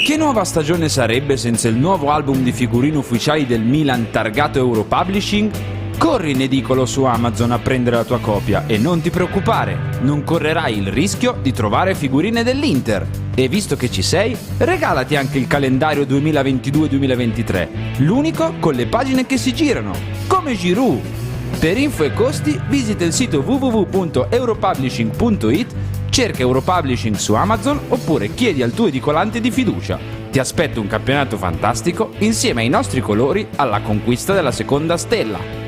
Che nuova stagione sarebbe senza il nuovo album di figurine ufficiali del Milan targato Europublishing? Corri in edicolo su Amazon a prendere la tua copia e non ti preoccupare, non correrai il rischio di trovare figurine dell'Inter. E visto che ci sei, regalati anche il calendario 2022-2023, l'unico con le pagine che si girano, come Giroud. Per info e costi visita il sito www.europublishing.it, cerca Europublishing su Amazon oppure chiedi al tuo edicolante di fiducia. Ti aspetta un campionato fantastico insieme ai nostri colori alla conquista della seconda stella.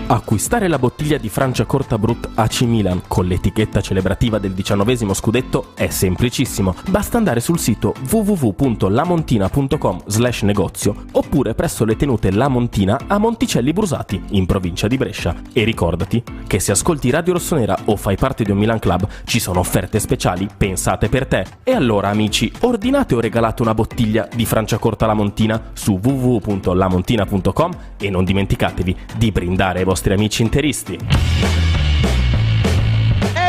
Acquistare la bottiglia di Franciacorta Brut AC Milan con l'etichetta celebrativa del 19° scudetto è semplicissimo. Basta andare sul sito www.lamontina.com/negozio oppure presso le tenute La Montina a Monticelli Brusati, in provincia di Brescia. E ricordati che se ascolti Radio Rossonera o fai parte di un Milan Club ci sono offerte speciali pensate per te. E allora amici, ordinate o regalate una bottiglia di Franciacorta La Montina su www.lamontina.com e non dimenticatevi di brindare ai vostri amici interisti. E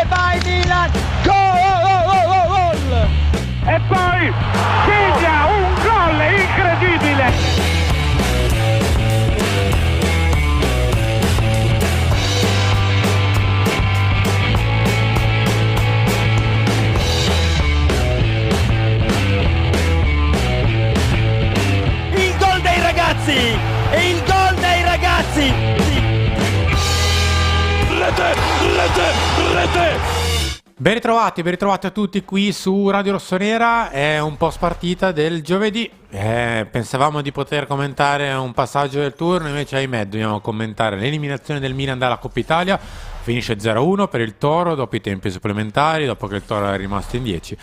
vai Milan, gol! E poi segna un gol incredibile! Il gol dei ragazzi! E il gol dei ragazzi! Rete! Ben ritrovati a tutti qui su Radio Rossonera. È un post partita del giovedì. Pensavamo di poter commentare un passaggio del turno, invece ahimè dobbiamo commentare l'eliminazione del Milan dalla Coppa Italia. Finisce 0-1 per il Toro dopo i tempi supplementari, dopo che il Toro è rimasto in 10.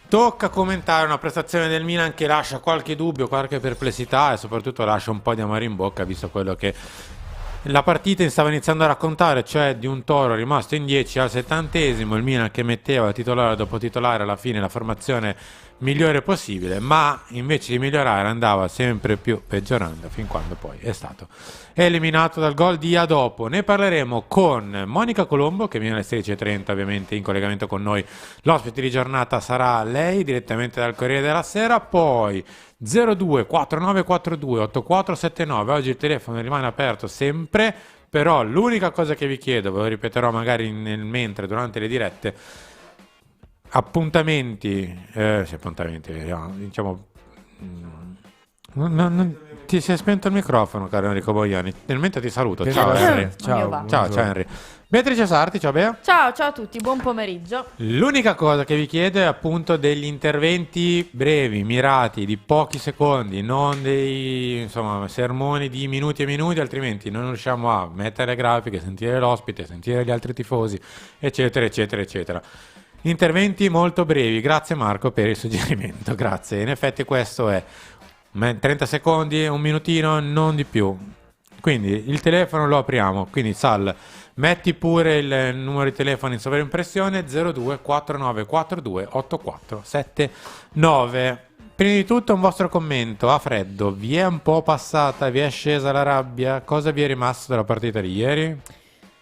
Tocca commentare una prestazione del Milan che lascia qualche dubbio, qualche perplessità e soprattutto lascia un po' di amaro in bocca, visto quello che la partita stava iniziando a raccontare, cioè di un Toro rimasto in 10 al 70°, il Milan che metteva titolare dopo titolare alla fine la formazione migliore possibile, ma invece di migliorare andava sempre più peggiorando fin quando poi è stato eliminato dal gol di Adopo. Ne parleremo con Monica Colombo che viene alle 16:30 ovviamente in collegamento con noi. L'ospite di giornata sarà lei direttamente dal Corriere della Sera, poi 02 4942 8479. Oggi il telefono rimane aperto sempre, però l'unica cosa che vi chiedo, ve lo ripeterò magari nel mentre durante le dirette, diciamo ti si è spento il microfono, caro Enrico Boiani. Nel mentre ti saluto. Ciao Henry. Ciao Henry. Beatrice Sarti, ciao Bea. Ciao a tutti, buon pomeriggio. L'unica cosa che vi chiedo è appunto degli interventi brevi, mirati, di pochi secondi, non dei sermoni di minuti e minuti, altrimenti non riusciamo a mettere le grafiche, sentire l'ospite, sentire gli altri tifosi, eccetera, eccetera, eccetera. Interventi molto brevi, grazie Marco per il suggerimento, grazie. In effetti questo è 30 secondi, un minutino, non di più. Quindi il telefono lo apriamo, quindi Sal, metti pure il numero di telefono in sovraimpressione 02 4942 8479. Prima di tutto un vostro commento a freddo, vi è un po' passata, vi è scesa la rabbia? Cosa vi è rimasto dalla partita di ieri?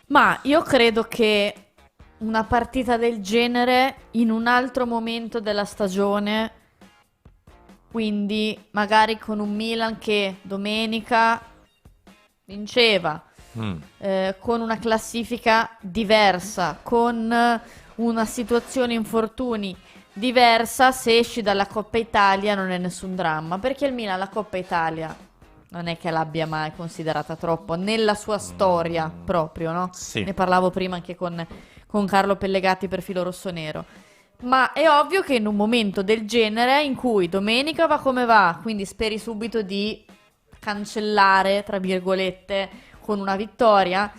Ma io credo che una partita del genere in un altro momento della stagione, quindi magari con un Milan che domenica vinceva, con una classifica diversa, con una situazione infortuni diversa, se esci dalla Coppa Italia non è nessun dramma, perché il Milan la Coppa Italia non è che l'abbia mai considerata troppo nella sua storia proprio, no? Sì. Ne parlavo prima anche con Carlo Pellegatti per Filo Rossonero. Ma è ovvio che in un momento del genere, in cui domenica va come va, quindi speri subito di cancellare, tra virgolette, con una vittoria,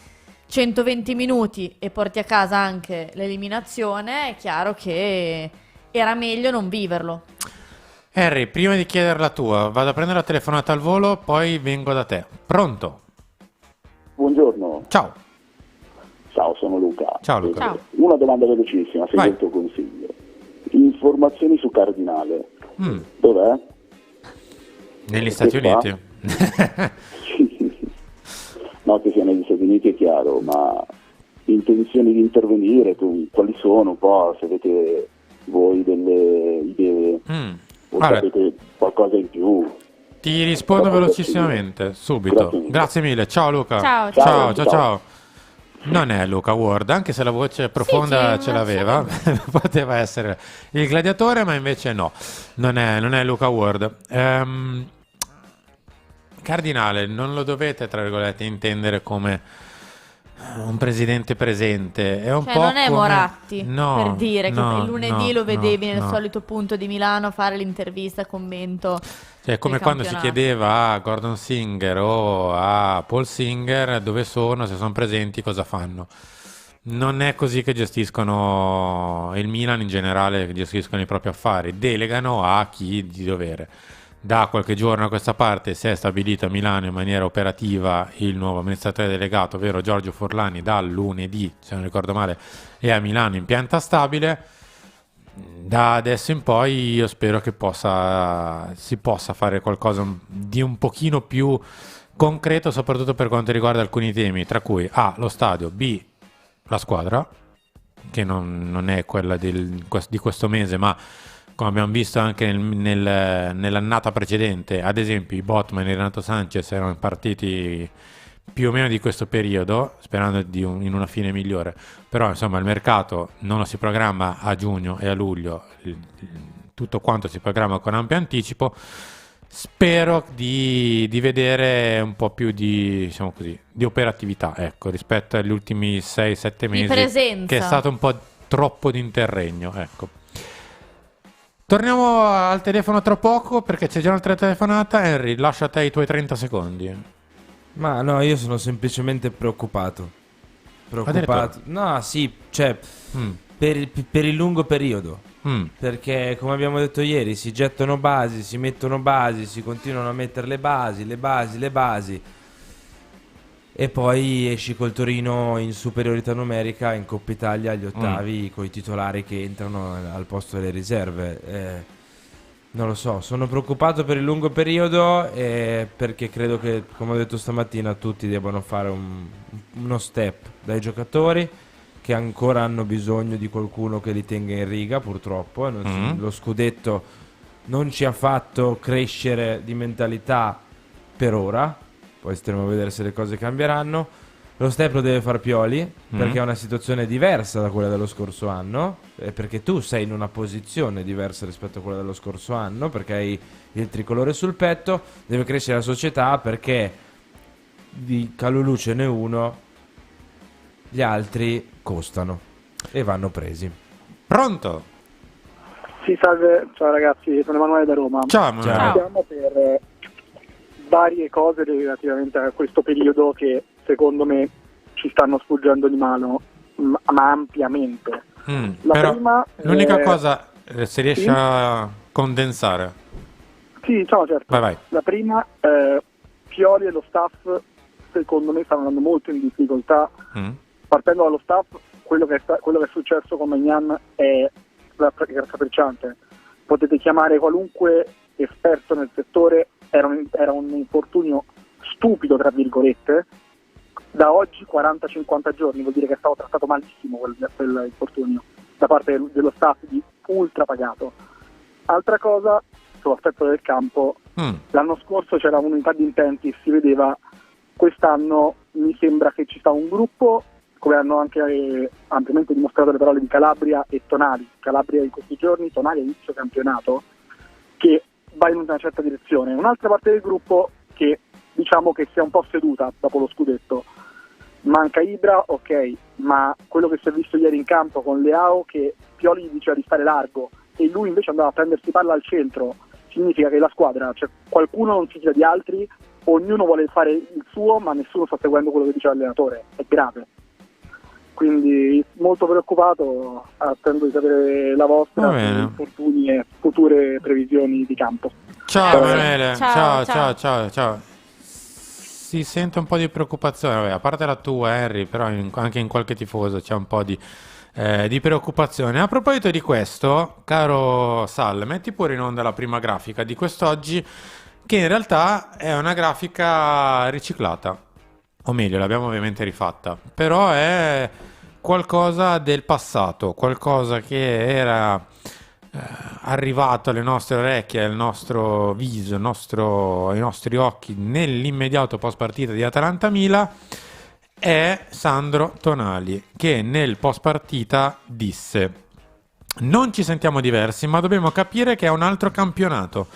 120 minuti e porti a casa anche l'eliminazione, è chiaro che era meglio non viverlo. Harry, prima di chiedere la tua, vado a prendere la telefonata al volo, poi vengo da te. Pronto? Buongiorno. Ciao. Ciao, sono Luca. Ciao Luca. Ciao. Una domanda velocissima, seguo il tuo consiglio. Informazioni su Cardinale. Dov'è? Negli Stati Uniti. No, che sia negli Stati Uniti è chiaro, ma intenzioni di intervenire, quali sono un po', se avete voi delle idee? o Allora, sapete qualcosa in più? ti rispondo velocissimamente, subito. Grazie mille. Ciao Luca. Ciao, ciao, ciao. ciao. Non è Luca Ward, anche se la voce profonda sì, ce l'aveva, poteva essere il gladiatore, ma invece no, non è Luca Ward. Cardinale, non lo dovete, tra virgolette, intendere come un presidente presente. È un Cioè po' non è come... Moratti, No, per dire che no, il lunedì no, lo vedevi nel no. solito punto di Milano fare l'intervista, commento. Cioè, è come del quando si campionato. chiedeva a Gordon Singer o a Paul Singer dove sono, se sono presenti, cosa fanno. Non è così che gestiscono il Milan in generale, che gestiscono i propri affari. Delegano a chi di dovere. Da qualche giorno a questa parte si è stabilito a Milano in maniera operativa il nuovo amministratore delegato, ovvero Giorgio Forlani, dal lunedì, se non ricordo male, è a Milano in pianta stabile. Da adesso in poi io spero che si possa fare qualcosa di un pochino più concreto, soprattutto per quanto riguarda alcuni temi, tra cui A, lo stadio, B, la squadra, che non è quella di questo mese, ma come abbiamo visto anche nell'annata precedente, ad esempio i Botman e Renato Sanchez erano partiti più o meno di questo periodo, sperando in una fine migliore. Però insomma il mercato non lo si programma a giugno e a luglio, tutto quanto si programma con ampio anticipo. Spero di vedere un po' più diciamo così, di operatività, ecco, rispetto agli ultimi 6-7 mesi, presenza. che è stato un po' troppo di interregno, ecco. Torniamo al telefono tra poco perché c'è già un'altra telefonata. Henry, lascia a te i tuoi 30 secondi. Ma no, io sono semplicemente preoccupato. Preoccupato. No, sì, cioè, per il lungo periodo. Perché, come abbiamo detto ieri, si gettano basi, si mettono basi, si continuano a mettere le basi. E poi esci col Torino in superiorità numerica in Coppa Italia agli ottavi con i titolari che entrano al posto delle riserve. Non lo so, sono preoccupato per il lungo periodo perché credo che, come ho detto stamattina, tutti debbano fare uno step dai giocatori che ancora hanno bisogno di qualcuno che li tenga in riga, purtroppo. Lo scudetto non ci ha fatto crescere di mentalità per ora. Poi staremo a vedere se le cose cambieranno. Lo step lo deve far Pioli perché è una situazione diversa da quella dello scorso anno, perché tu sei in una posizione diversa rispetto a quella dello scorso anno, perché hai il tricolore sul petto. Deve crescere la società perché di Calulu ce n'è uno, gli altri costano e vanno presi. Pronto? Sì, salve, ciao ragazzi, sono Emanuele da Roma. Ciao Emanuele. Siamo per varie cose relativamente a questo periodo che secondo me ci stanno sfuggendo di mano, ma ampiamente. La Però prima l'unica cosa, se riesci sì? a condensare. Sì, ciao, certo. Vai. La prima, Pioli e lo staff secondo me stanno andando molto in difficoltà. Partendo dallo staff, quello che è successo con Maignan è raccapricciante. Potete chiamare qualunque esperto nel settore, era un infortunio stupido, tra virgolette. Da oggi 40-50 giorni vuol dire che è stato trattato malissimo quel infortunio da parte dello staff di ultra pagato. Altra cosa, sull'aspetto del campo, l'anno scorso c'era un'unità di intenti, si vedeva. Quest'anno mi sembra che ci sta un gruppo, come hanno anche ampiamente dimostrato le parole di Calabria e Tonali. Calabria in questi giorni, Tonali a inizio campionato, che va in una certa direzione. Un'altra parte del gruppo che diciamo che si è un po' seduta dopo lo scudetto. Manca Ibra, ok, ma quello che si è visto ieri in campo con Leao, che Pioli gli diceva di stare largo e lui invece andava a prendersi palla al centro, significa che la squadra, cioè qualcuno non si fida di altri, ognuno vuole fare il suo, ma nessuno sta seguendo quello che dice l'allenatore. È grave. Quindi molto preoccupato, attendo di sapere la vostra su infortuni e future previsioni di campo. Ciao Emanuele, ciao. Si sente un po' di preoccupazione, vabbè, a parte la tua Henry, però anche in qualche tifoso c'è un po' di preoccupazione. A proposito di questo, caro Sal, metti pure in onda la prima grafica di quest'oggi, che in realtà è una grafica riciclata, o meglio, l'abbiamo ovviamente rifatta, però è qualcosa del passato, qualcosa che era arrivato alle nostre orecchie, al nostro viso, ai nostri occhi nell'immediato post partita di Atalanta-Milan è Sandro Tonali, che nel post partita disse: non ci sentiamo diversi, ma dobbiamo capire che è un altro campionato.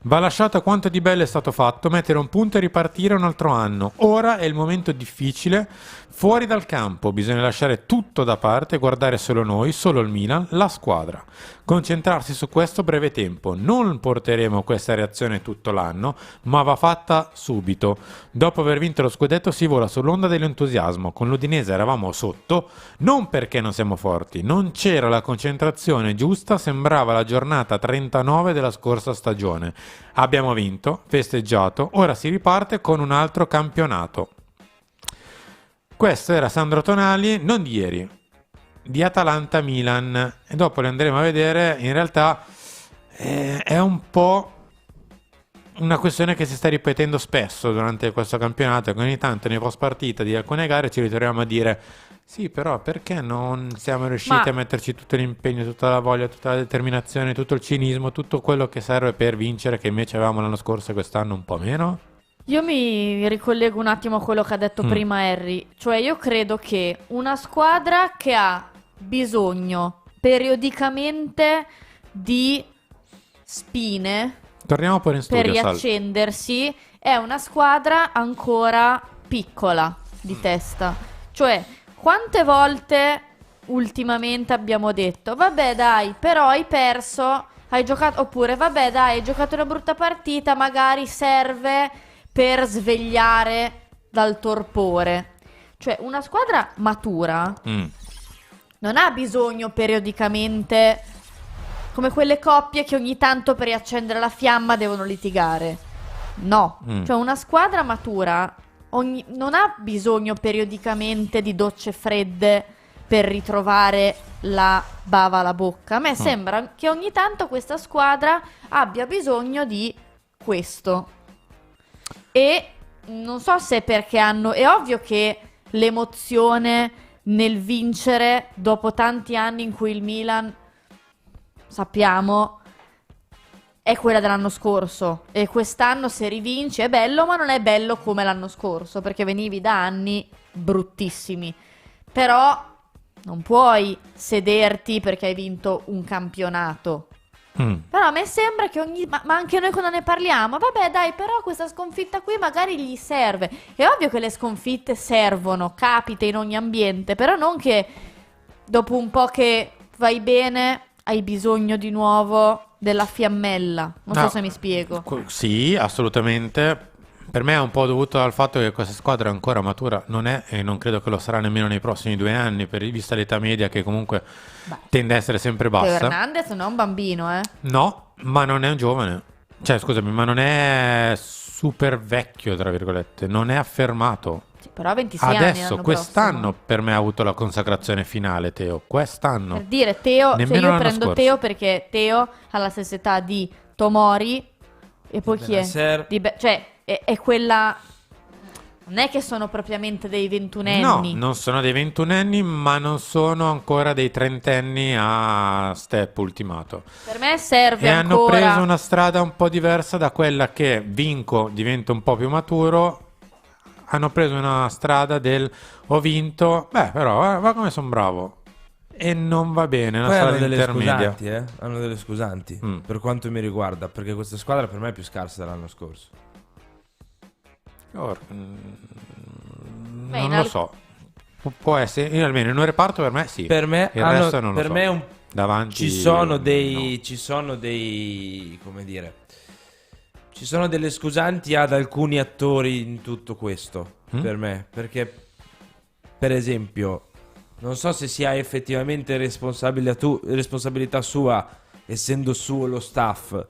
Va lasciato quanto di bello è stato fatto, mettere un punto e ripartire un altro anno. Ora è il momento difficile, fuori dal campo, bisogna lasciare tutto da parte e guardare solo noi, solo il Milan, la squadra. Concentrarsi su questo breve tempo. Non porteremo questa reazione tutto l'anno, ma va fatta subito. Dopo aver vinto lo scudetto si vola sull'onda dell'entusiasmo. Con l'Udinese eravamo sotto, non perché non siamo forti, non c'era la concentrazione giusta, sembrava la giornata 39 della scorsa stagione. Abbiamo vinto, festeggiato, ora si riparte con un altro campionato. Questo era Sandro Tonali, non di ieri, di Atalanta-Milan, e dopo le andremo a vedere. In realtà è un po' una questione che si sta ripetendo spesso durante questo campionato, e ogni tanto nei post partita di alcune gare ci ritroviamo a dire: sì, però perché non siamo riusciti a metterci tutto l'impegno, tutta la voglia, tutta la determinazione, tutto il cinismo, tutto quello che serve per vincere, che invece avevamo l'anno scorso e quest'anno un po' meno? Io mi ricollego un attimo a quello che ha detto prima Harry, cioè io credo che una squadra che ha bisogno periodicamente di spine Torniamo pure in studio, per riaccendersi è una squadra ancora piccola di testa. Cioè, quante volte ultimamente abbiamo detto: vabbè dai, però hai perso, hai giocato, oppure vabbè dai, hai giocato una brutta partita, magari serve per svegliare dal torpore. Cioè, una squadra matura non ha bisogno periodicamente, come quelle coppie che ogni tanto per riaccendere la fiamma devono litigare. No, cioè una squadra matura non ha bisogno periodicamente di docce fredde per ritrovare la bava alla bocca. A me sembra che ogni tanto questa squadra abbia bisogno di questo. E non so se perché è ovvio che l'emozione nel vincere dopo tanti anni in cui il Milan, sappiamo, è quella dell'anno scorso, e quest'anno se rivinci è bello, ma non è bello come l'anno scorso, perché venivi da anni bruttissimi. Però non puoi sederti perché hai vinto un campionato. Però a me sembra che ma anche noi quando ne parliamo, vabbè dai, però questa sconfitta qui magari gli serve. È ovvio che le sconfitte servono, capita in ogni ambiente, però non che dopo un po' che vai bene hai bisogno di nuovo della fiammella. Non so se mi spiego. Sì, assolutamente. Per me è un po' dovuto al fatto che questa squadra ancora matura non è, e non credo che lo sarà nemmeno nei prossimi 2 anni, vista l'età media che comunque tende a essere sempre bassa. Teo Hernandez non è un bambino, No, ma non è un giovane. Cioè, scusami, ma non è super vecchio, tra virgolette. Non è affermato. Sì, però ha 26 anni. Adesso, quest'anno, per me ha avuto la consacrazione finale, Teo. Quest'anno. Per dire, Teo, cioè io prendo scorso. Teo perché Teo ha la stessa età di Tomori, e poi chi è? Cioè, è quella... Non è che sono propriamente dei ventunenni. No, non sono dei ventunenni, ma non sono ancora dei trentenni a step ultimato. Per me serve e ancora... hanno preso una strada un po' diversa da quella che vinco, divento un po' più maturo. Hanno preso una strada del ho vinto, però va come sono bravo. E non va bene, una strada intermedia. Hanno delle scusanti, per quanto mi riguarda, perché questa squadra per me è più scarsa dell'anno scorso. Non lo so, può essere. Io almeno in un reparto per me sì. Per me il resto non lo per so. me davanti ci sono dei come dire, ci sono delle scusanti ad alcuni attori in tutto questo per me, perché per esempio non so se sia effettivamente responsabilità sua, essendo suo lo staff,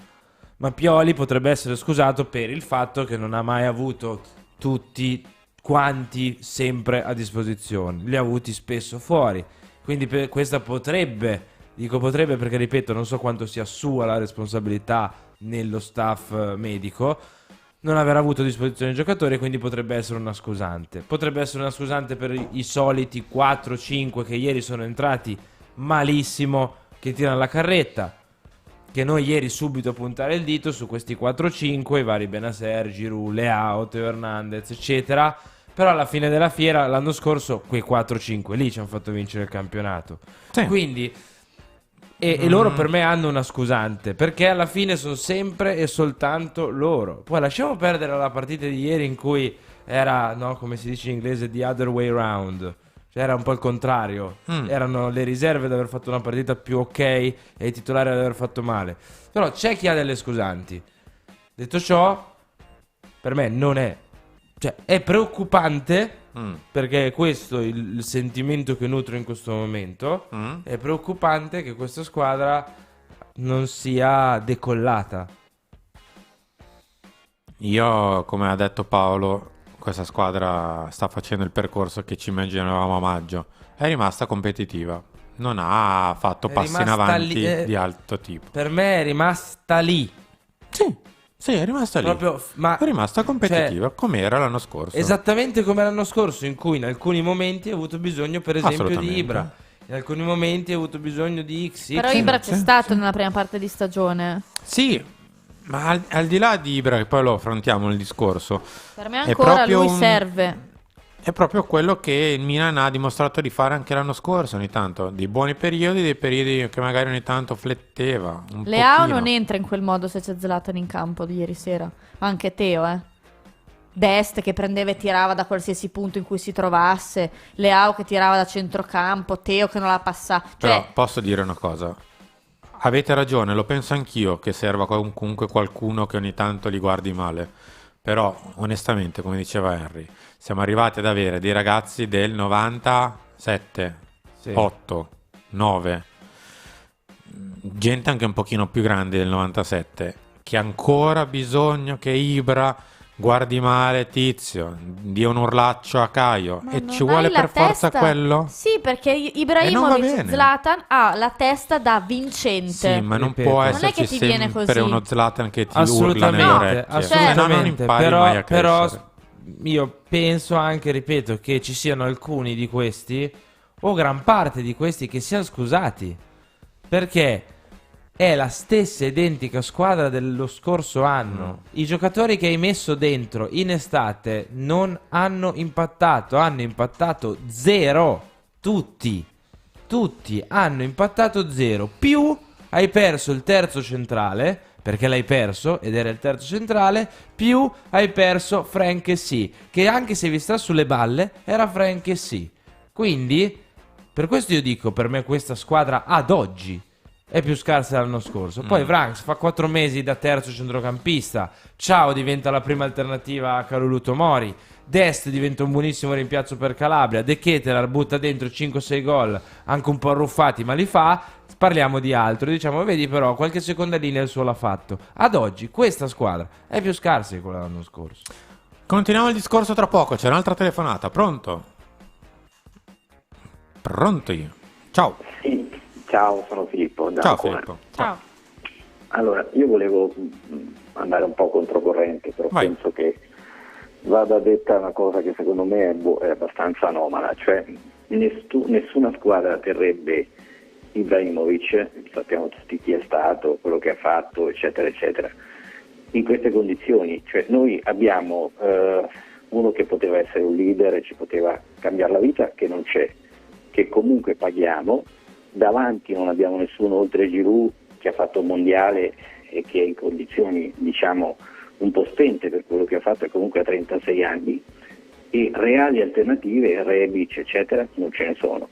ma Pioli potrebbe essere scusato per il fatto che non ha mai avuto tutti quanti sempre a disposizione, li ha avuti spesso fuori, quindi questa potrebbe, dico potrebbe perché ripeto non so quanto sia sua la responsabilità nello staff medico, non aver avuto a disposizione i giocatori, quindi potrebbe essere una scusante. Potrebbe essere una scusante per i soliti 4-5 che ieri sono entrati malissimo, che tirano la carretta. che noi ieri subito puntare il dito su questi 4-5, i vari Benacer, Giroud, Leao, Teo Hernandez, eccetera. Però alla fine della fiera, l'anno scorso, quei 4-5 lì ci hanno fatto vincere il campionato. Sì. Quindi, e loro per me hanno una scusante, perché alla fine sono sempre e soltanto loro. Poi lasciamo perdere la partita di ieri in cui era, no, come si dice in inglese, the other way round. Cioè era un po' il contrario. Erano le riserve ad aver fatto una partita più ok e i titolari ad aver fatto male. Però c'è chi ha delle scusanti. Detto ciò, per me non è, cioè è preoccupante, perché è questo il sentimento che nutro in questo momento. È preoccupante che questa squadra non sia decollata. Io, come ha detto Paolo, questa squadra sta facendo il percorso che ci immaginavamo a maggio. È rimasta competitiva. Non ha fatto passi in avanti di alto tipo. Per me è rimasta lì. Sì, è rimasta lì. Proprio, ma è rimasta competitiva, cioè, come era l'anno scorso. Esattamente come l'anno scorso, in cui in alcuni momenti ha avuto bisogno, per esempio, di Ibra. In alcuni momenti ha avuto bisogno di X. Però Ibra c'è stato nella prima parte di stagione. Sì, ma al di là di Ibra, che poi lo affrontiamo il discorso, per me ancora lui serve. È proprio quello che il Milan ha dimostrato di fare anche l'anno scorso ogni tanto. Dei buoni periodi, dei periodi che magari ogni tanto fletteva un Leao pochino. non entra in quel modo se c'è Zlatan in campo di ieri sera. Anche Teo, Dest che prendeva e tirava da qualsiasi punto in cui si trovasse, Leao che tirava da centrocampo, Teo che non la passava. Però posso dire una cosa, avete ragione, lo penso anch'io che serva comunque qualcuno che ogni tanto li guardi male. Però onestamente, come diceva Henry, siamo arrivati ad avere dei ragazzi del 97, 8, 9, gente anche un pochino più grande del 97, che ha ancora bisogno che Ibra guardi male Tizio, dia un urlaccio a Caio. E ci vuole per forza quello? Sì, perché Ibrahimovic, Zlatan ha la testa da vincente. Sì, ma non può esserci sempre uno Zlatan che ti urla nelle orecchie. Assolutamente, non impari mai a però crescere. io penso anche, ripeto, che ci siano alcuni di questi, o gran parte di questi, che siano scusati. Perché è la stessa identica squadra dello scorso anno. I giocatori che hai messo dentro in estate non hanno impattato, hanno impattato zero. Tutti hanno impattato zero. Più hai perso il terzo centrale, perché l'hai perso ed era il terzo centrale, più hai perso Frank Kessie, che anche se vi sta sulle balle era Frank Kessie. Quindi per questo io dico, per me questa squadra ad oggi è più scarsa dell'anno scorso. Poi Vranks fa 4 mesi da terzo centrocampista, Ciao diventa la prima alternativa a Kalulu Tomori, Dest diventa un buonissimo rimpiazzo per Calabria, De Ketelaere butta dentro 5-6 gol, anche un po' arruffati ma li fa. Parliamo di altro, diciamo, vedi però qualche seconda linea il suo l'ha fatto. Ad oggi questa squadra è più scarsa di quella dell'anno scorso. Continuiamo il discorso tra poco, c'è un'altra telefonata, pronto? Pronti? Ciao. Sì, ciao, sono Filippo. Ciao Filippo. Ciao. Allora, io volevo andare un po' controcorrente, però penso che vada detta una cosa che secondo me è abbastanza anomala, cioè nessuna squadra terrebbe Ibrahimovic, sappiamo tutti chi è stato, quello che ha fatto, eccetera, eccetera, in queste condizioni. Cioè noi abbiamo uno che poteva essere un leader e ci poteva cambiare la vita, che non c'è, che comunque paghiamo, davanti non abbiamo nessuno oltre Giroud, che ha fatto un mondiale e che è in condizioni, diciamo, un po' spente per quello che ha fatto, e comunque ha 36 anni, e reali alternative, Rebic, eccetera, non ce ne sono.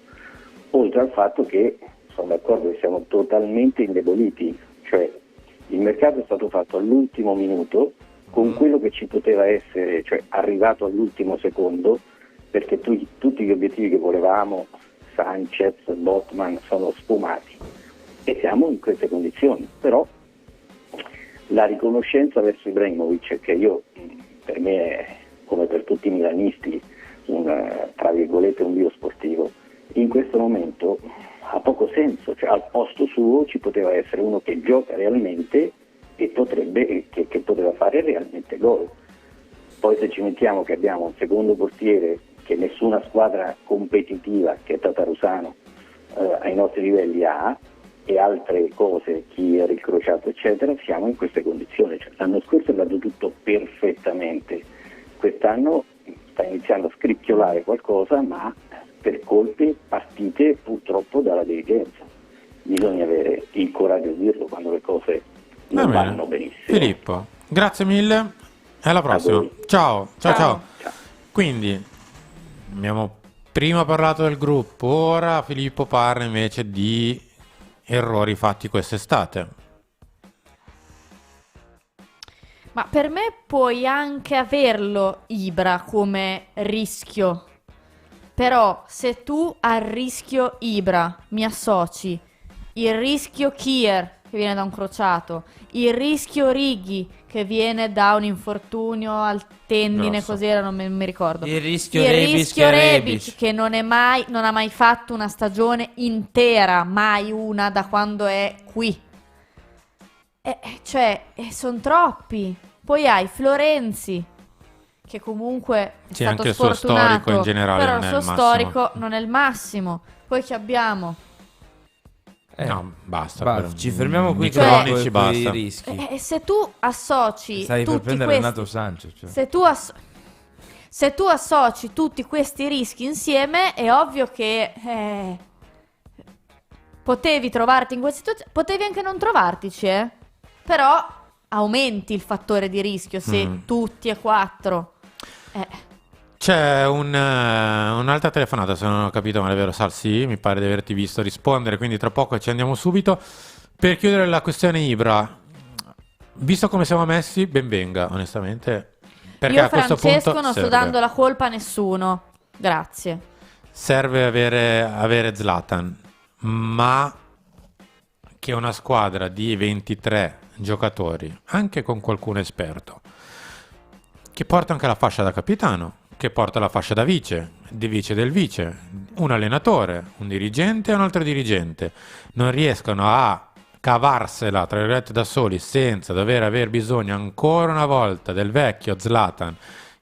Oltre al fatto che sono d'accordo che siamo totalmente indeboliti, cioè il mercato è stato fatto all'ultimo minuto con quello che ci poteva essere, cioè arrivato all'ultimo secondo, perché tutti gli obiettivi che volevamo, Sanchez, Botman, sono sfumati e siamo in queste condizioni. Però la riconoscenza verso Ibrahimovic, che io, per me è, come per tutti i milanisti, tra virgolette un dio sportivo, in questo momento ha poco senso, cioè al posto suo ci poteva essere uno che gioca realmente e che poteva fare realmente gol. Poi se ci mettiamo che abbiamo un secondo portiere che nessuna squadra competitiva, che è Tatarusano, ai nostri livelli ha, e altre cose, Kier, il crociato eccetera, siamo in queste condizioni. Cioè, l'anno scorso è andato tutto perfettamente, quest'anno sta iniziando a scricchiolare qualcosa, ma per colpe partite purtroppo dalla dirigenza. Bisogna avere il coraggio di dirlo quando le cose non vanno benissimo. Filippo, grazie mille e alla prossima. Ciao. Quindi abbiamo prima parlato del gruppo, ora Filippo parla invece di errori fatti quest'estate. Ma per me puoi anche averlo Ibra come rischio, però se tu al rischio Ibra mi associ il rischio Kier che viene da un crociato, il rischio Righi che viene da un infortunio al tendine, cos'era, non mi ricordo, il rischio Rebic che non ha mai fatto una stagione intera, mai una da quando è qui, sono troppi. Poi hai Florenzi che comunque è stato anche il sfortunato, suo storico in generale però non il è suo il massimo. storico non è il massimo. Poi che abbiamo? No, basta. Ci fermiamo qui cronici, con basta. i rischi. E se tu associ Stai per tutti prendere questi, Renato Sanchez, cioè. se tu associ tutti questi rischi insieme, è ovvio che potevi trovarti in questa situazione, potevi anche non trovartici, però aumenti il fattore di rischio se tutti e quattro. C'è un'altra telefonata, se non ho capito male, vero Sal? Sì, mi pare di averti visto rispondere, quindi tra poco ci andiamo subito. Per chiudere la questione Ibra, visto come siamo messi, ben venga, onestamente. Perché Io a questo Francesco punto non sto dando la colpa a nessuno, grazie. serve avere Zlatan, ma che una squadra di 23 giocatori, anche con qualcuno esperto, che porta anche la fascia da capitano, che porta la fascia da vice, di vice del vice, un allenatore, un dirigente e un altro dirigente, non riescono a cavarsela tra virgolette da soli senza dover aver bisogno ancora una volta del vecchio Zlatan,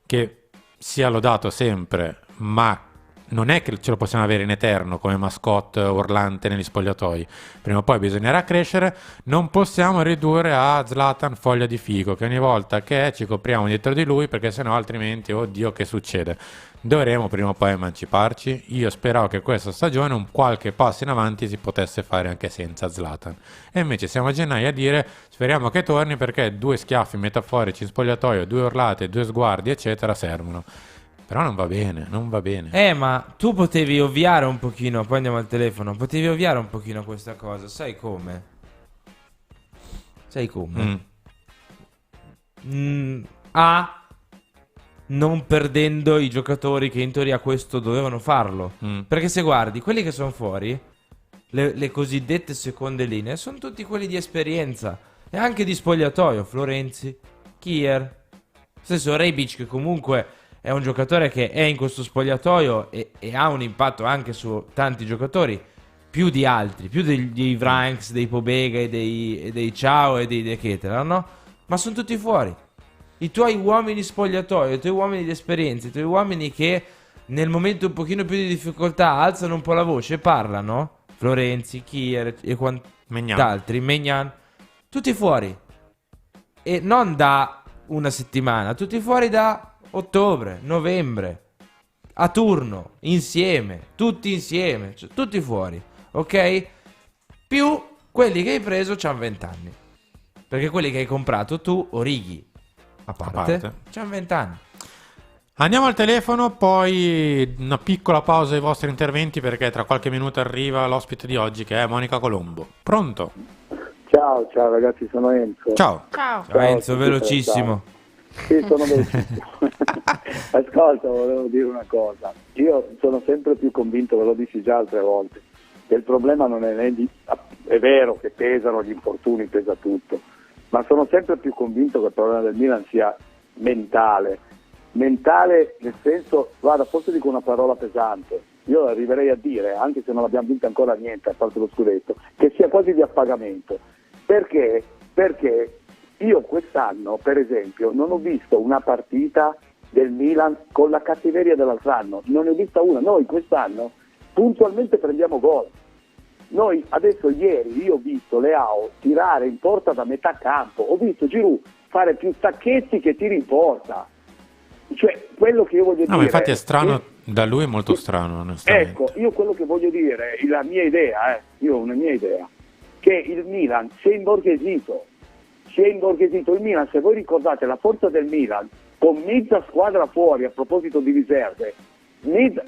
che sia lodato sempre, ma non è che ce lo possiamo avere in eterno come mascotte urlante negli spogliatoi. Prima o poi bisognerà crescere, non possiamo ridurre a Zlatan foglia di figo, che ogni volta che ci copriamo dietro di lui, perché sennò altrimenti, oddio, che succede? Dovremo prima o poi emanciparci. Io speravo che questa stagione un qualche passo in avanti si potesse fare anche senza Zlatan, e invece siamo a gennaio a dire speriamo che torni, perché 2 schiaffi metaforici in spogliatoio, 2 urlate, 2 sguardi eccetera servono. Però non va bene. Ma tu potevi ovviare un pochino, poi andiamo al telefono, potevi ovviare un pochino questa cosa, sai come? Non perdendo i giocatori che in teoria questo dovevano farlo. Perché se guardi, quelli che sono fuori, le cosiddette seconde linee, sono tutti quelli di esperienza e anche di spogliatoio. Florenzi, Kier, stesso Rebic, che comunque è un giocatore che è in questo spogliatoio e ha un impatto anche su tanti giocatori, più di altri, più dei Vranks, dei Pobega e dei Ciao e dei De Ketelaere, no? Ma sono tutti fuori. I tuoi uomini spogliatoio, i tuoi uomini di esperienza, i tuoi uomini che nel momento un pochino più di difficoltà alzano un po' la voce e parlano, Florenzi, Kier e quant'altri, Maignan, tutti fuori. E non da una settimana, tutti fuori da ottobre, novembre, a turno, insieme, tutti fuori, ok? Più quelli che hai preso c'hanno 20 anni, perché quelli che hai comprato tu, Orighi, a parte. C'hanno 20 anni. Andiamo al telefono, poi una piccola pausa ai vostri interventi, perché tra qualche minuto arriva l'ospite di oggi, che è Monica Colombo. Pronto? Ciao ragazzi, sono Enzo. Ciao Enzo, velocissimo. Sì, sono velocissimo. Ascolta, volevo dire una cosa. Io sono sempre più convinto, ve lo dissi già altre volte, che il problema non è è vero che pesano gli infortuni, pesa tutto, ma sono sempre più convinto che il problema del Milan sia mentale nel senso, guarda, forse dico una parola pesante, io arriverei a dire, anche se non abbiamo vinto ancora niente a parte lo scudetto, che sia quasi di appagamento. Perché io quest'anno, per esempio, non ho visto una partita del Milan con la cattiveria dell'altro anno, non ne ho vista una. Noi quest'anno puntualmente prendiamo gol, Noi adesso ieri io ho visto Leao tirare in porta da metà campo, ho visto Giroud fare più tacchetti che tiri in porta. Cioè, quello che io voglio dire... No, ma infatti è strano, da lui è molto strano, onestamente. Ecco, io quello che voglio dire, la mia idea, io ho una mia idea, che il Milan si è imborghesito. Il Milan, se voi ricordate la forza del Milan, con mezza squadra fuori, a proposito di riserve,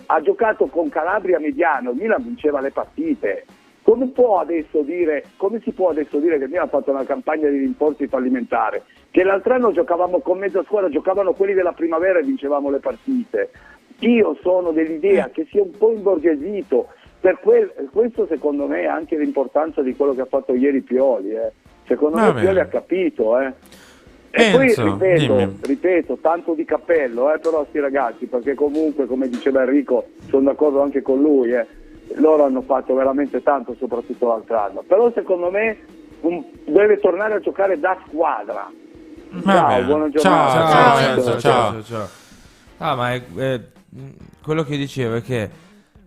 ha giocato con Calabria mediano, il Milan vinceva le partite. Come si può adesso dire che il Milan ha fatto una campagna di rinforzi fallimentare? Che l'altro anno giocavamo con mezza squadra, giocavano quelli della primavera e vincevamo le partite. Io sono dell'idea che sia un po' imborghesito, questo secondo me è anche l'importanza di quello che ha fatto ieri Pioli. Secondo me Pioli ha capito. E Penso, poi ripeto, tanto di cappello però sti ragazzi, perché comunque, come diceva Enrico, sono d'accordo anche con lui, loro hanno fatto veramente tanto, soprattutto l'altro anno, però secondo me deve tornare a giocare da squadra. Ciao, buona giornata. Ciao. Ah, ma quello che dicevo è che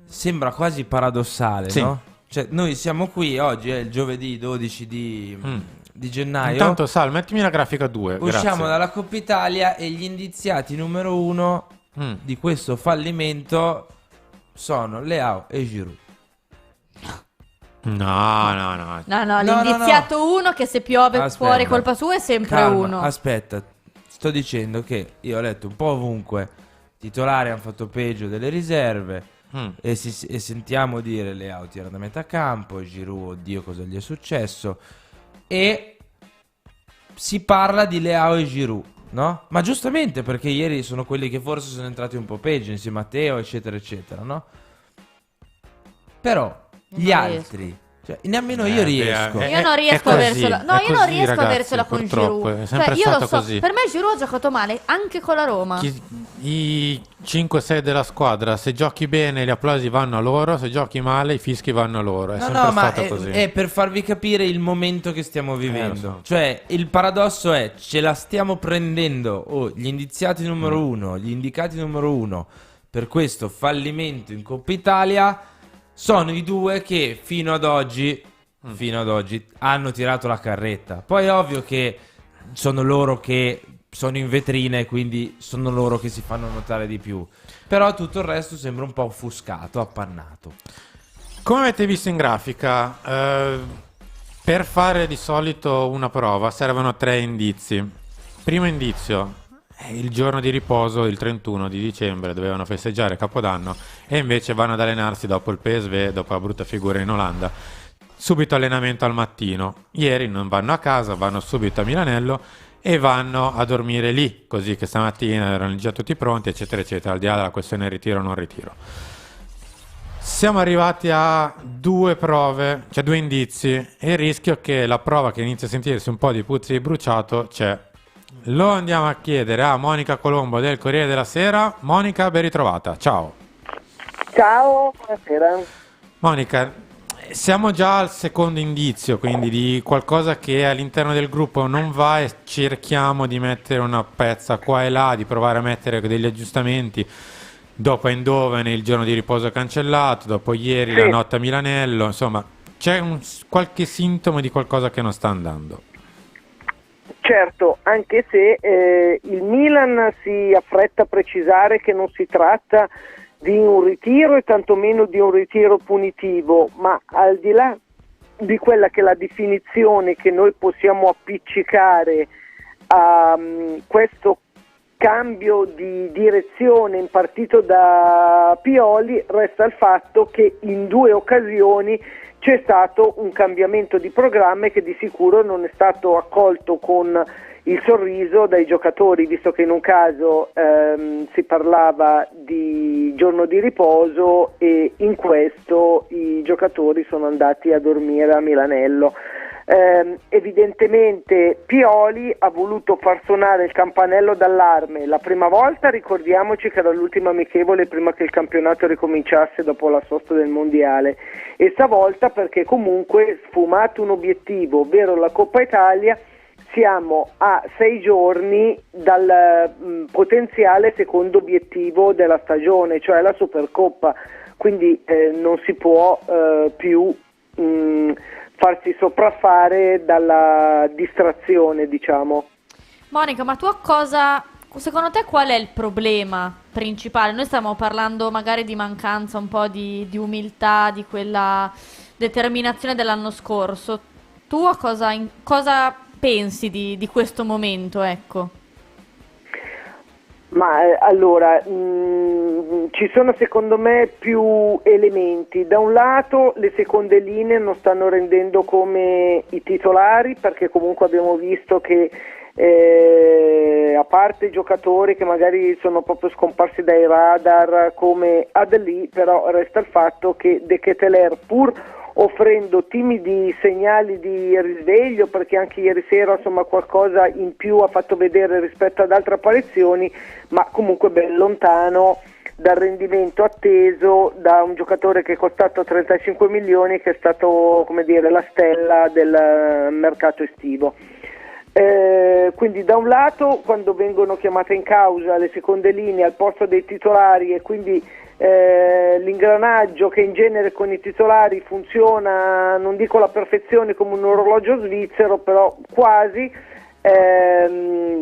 sembra quasi paradossale, no? Cioè, noi siamo qui, oggi è il giovedì 12 di gennaio. Intanto Sal, mettimi la grafica 2. Usciamo dalla Coppa Italia e gli indiziati numero 1 di questo fallimento sono Leao e Giroud. No, l'indiziato 1 che se piove fuori colpa sua è sempre uno. Aspetta, sto dicendo che io ho letto un po' ovunque, titolari hanno fatto peggio delle riserve. E sentiamo dire Leao tira da metà campo, Giroud, oddio cosa gli è successo, e si parla di Leao e Giroud, no? Ma giustamente, perché ieri sono quelli che forse sono entrati un po' peggio, insieme a Teo eccetera eccetera, no? Però gli altri, cioè, nemmeno io riesco. Io non riesco a avercela. No, io non riesco a avercela con Giroud. Cioè, io lo so, così. Per me Giroud ha giocato male anche con la Roma. I 5-6 della squadra, se giochi bene gli applausi vanno a loro, se giochi male i fischi vanno a loro. È sempre stato così. È per farvi capire il momento che stiamo vivendo. Cioè, il paradosso è, ce la stiamo prendendo, gli indiziati numero 1, gli indicati numero 1 per questo fallimento in Coppa Italia sono i due che fino ad oggi hanno tirato la carretta. Poi è ovvio che sono loro che sono in vetrina e quindi sono loro che si fanno notare di più. Però tutto il resto sembra un po' offuscato, appannato. Come avete visto in grafica, per fare di solito una prova servono 3 indizi. Primo indizio: il giorno di riposo, il 31 di dicembre, dovevano festeggiare Capodanno e invece vanno ad allenarsi dopo il PSV, dopo la brutta figura in Olanda. Subito allenamento al mattino. Ieri non vanno a casa, vanno subito a Milanello e vanno a dormire lì, così che stamattina erano già tutti pronti, eccetera eccetera, al di là della questione ritiro o non ritiro. Siamo arrivati a 2 prove, cioè 2 indizi, e il rischio che la prova che inizia a sentirsi un po' di puzzi di bruciato c'è. Lo andiamo a chiedere a Monica Colombo del Corriere della Sera. Monica, ben ritrovata, ciao. Ciao, buonasera. Monica, siamo già al secondo indizio, quindi di qualcosa che all'interno del gruppo non va e cerchiamo di mettere una pezza qua e là, di provare a mettere degli aggiustamenti. Dopo Eindhoven il giorno di riposo cancellato, dopo ieri la notte a Milanello, insomma c'è qualche sintomo di qualcosa che non sta andando. Certo, anche se il Milan si affretta a precisare che non si tratta di un ritiro e tantomeno di un ritiro punitivo, ma al di là di quella che è la definizione che noi possiamo appiccicare a questo cambio di direzione impartito da Pioli, resta il fatto che in 2 occasioni c'è stato un cambiamento di programma che di sicuro non è stato accolto con il sorriso dai giocatori, visto che in un caso si parlava di giorno di riposo e in questo i giocatori sono andati a dormire a Milanello. Evidentemente Pioli ha voluto far suonare il campanello d'allarme. La prima volta ricordiamoci che era l'ultima amichevole prima che il campionato ricominciasse dopo la sosta del mondiale, e stavolta perché comunque sfumato un obiettivo, ovvero la Coppa Italia, siamo a 6 giorni dal potenziale secondo obiettivo della stagione, cioè la Supercoppa, quindi non si può più farsi sopraffare dalla distrazione, diciamo. Monica, ma secondo te qual è il problema principale? Noi stiamo parlando magari di mancanza un po' di umiltà, di quella determinazione dell'anno scorso. Tu cosa pensi di questo momento, ecco? Ma allora, ci sono secondo me più elementi. Da un lato le seconde linee non stanno rendendo come i titolari, perché comunque abbiamo visto che a parte i giocatori che magari sono proprio scomparsi dai radar come Adli, però resta il fatto che De Ketelaere, pur offrendo timidi segnali di risveglio, perché anche ieri sera insomma qualcosa in più ha fatto vedere rispetto ad altre apparizioni, ma comunque ben lontano dal rendimento atteso da un giocatore che è costato 35 milioni, che è stato, come dire, la stella del mercato estivo. Quindi da un lato, quando vengono chiamate in causa le seconde linee al posto dei titolari, e quindi l'ingranaggio che in genere con i titolari funziona, non dico alla perfezione come un orologio svizzero, però quasi,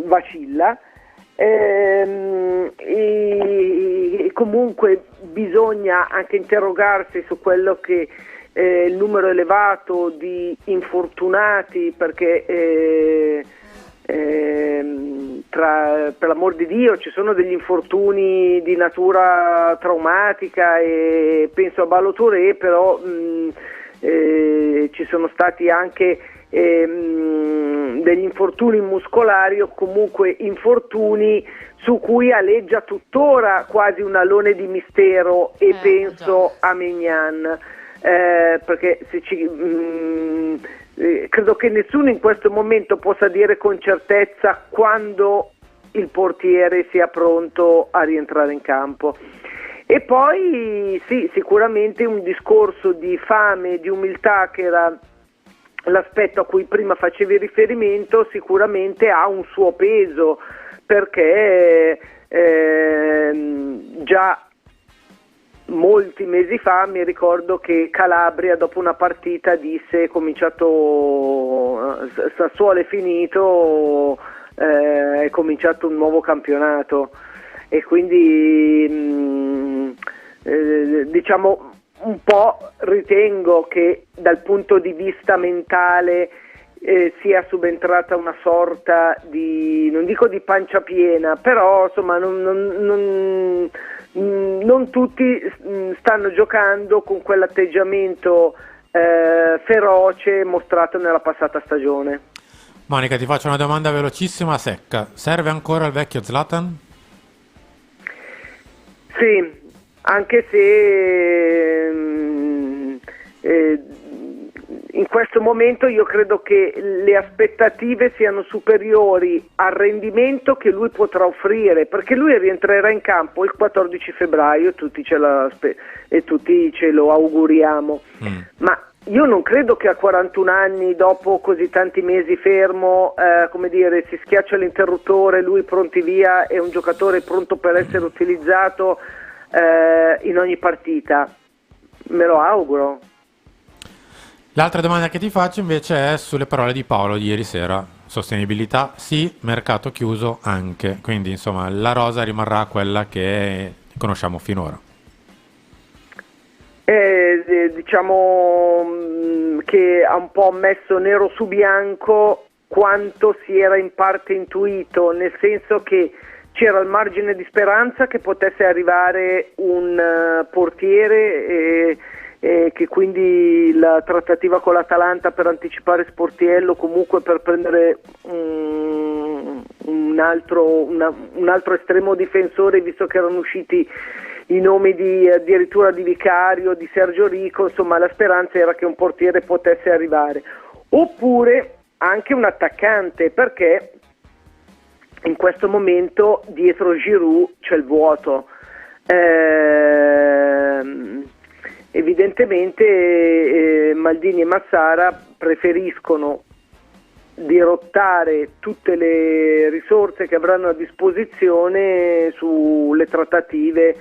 vacilla. E comunque bisogna anche interrogarsi su quello che il numero elevato di infortunati, perché per l'amor di Dio ci sono degli infortuni di natura traumatica, e penso a Ballo Touré, però ci sono stati anche degli infortuni muscolari, o comunque infortuni su cui aleggia tuttora quasi un alone di mistero, e penso a Maignan. Perché credo che nessuno in questo momento possa dire con certezza quando il portiere sia pronto a rientrare in campo. E poi sì, sicuramente un discorso di fame, di umiltà, che era l'aspetto a cui prima facevi riferimento, sicuramente ha un suo peso, perché già molti mesi fa mi ricordo che Calabria dopo una partita disse: Sassuolo è finito, è cominciato un nuovo campionato. E quindi diciamo un po' ritengo che dal punto di vista mentale sia subentrata una sorta di, non dico di pancia piena, però insomma non tutti stanno giocando con quell'atteggiamento feroce mostrato nella passata stagione. Monica, ti faccio una domanda velocissima, secca. Serve ancora il vecchio Zlatan? Sì, anche se in questo momento io credo che le aspettative siano superiori al rendimento che lui potrà offrire, perché lui rientrerà in campo il 14 febbraio e tutti ce lo auguriamo. Ma io non credo che a 41 anni, dopo così tanti mesi fermo, come dire, si schiaccia l'interruttore, lui pronti via, è un giocatore pronto per essere utilizzato in ogni partita. Me lo auguro. L'altra domanda che ti faccio invece è sulle parole di Paolo di ieri sera. Sostenibilità sì, mercato chiuso anche. Quindi insomma la rosa rimarrà quella che conosciamo finora. Diciamo che ha un po' messo nero su bianco quanto si era in parte intuito, nel senso che c'era il margine di speranza che potesse arrivare un portiere, che quindi la trattativa con l'Atalanta per anticipare Sportiello, comunque per prendere un altro estremo difensore, visto che erano usciti i nomi addirittura di Vicario, di Sergio Rico, insomma la speranza era che un portiere potesse arrivare, oppure anche un attaccante, perché in questo momento dietro Giroud c'è il vuoto. Evidentemente Maldini e Massara preferiscono dirottare tutte le risorse che avranno a disposizione sulle trattative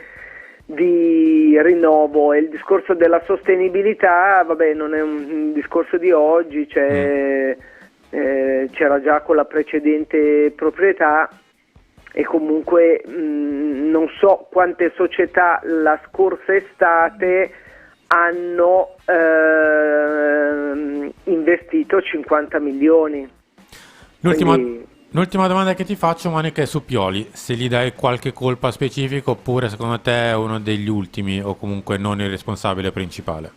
di rinnovo, e il discorso della sostenibilità, vabbè, non è un discorso di oggi, c'era già con la precedente proprietà, e comunque non so quante società la scorsa estate hanno investito 50 milioni. L'ultima domanda che ti faccio, Monica, è su Pioli, se gli dai qualche colpa specifica oppure secondo te è uno degli ultimi o comunque non il responsabile principale?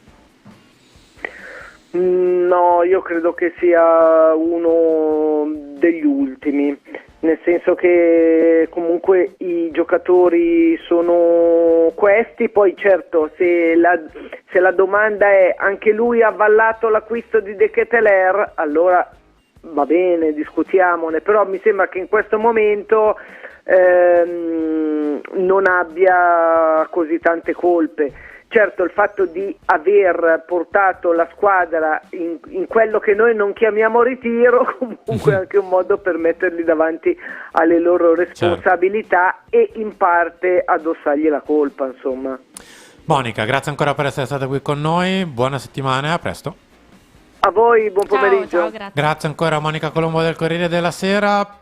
No, io credo che sia uno degli ultimi, nel senso che comunque i giocatori sono questi, poi certo se la domanda è anche lui ha avallato l'acquisto di De Ketelaere, allora va bene, discutiamone, però mi sembra che in questo momento non abbia così tante colpe. Certo, il fatto di aver portato la squadra in quello che noi non chiamiamo ritiro, comunque è anche un modo per metterli davanti alle loro responsabilità, e in parte addossargli la colpa, insomma. Monica, grazie ancora per essere stata qui con noi, buona settimana e a presto. A voi, buon pomeriggio. Ciao, grazie. Grazie ancora a Monica Colombo del Corriere della Sera.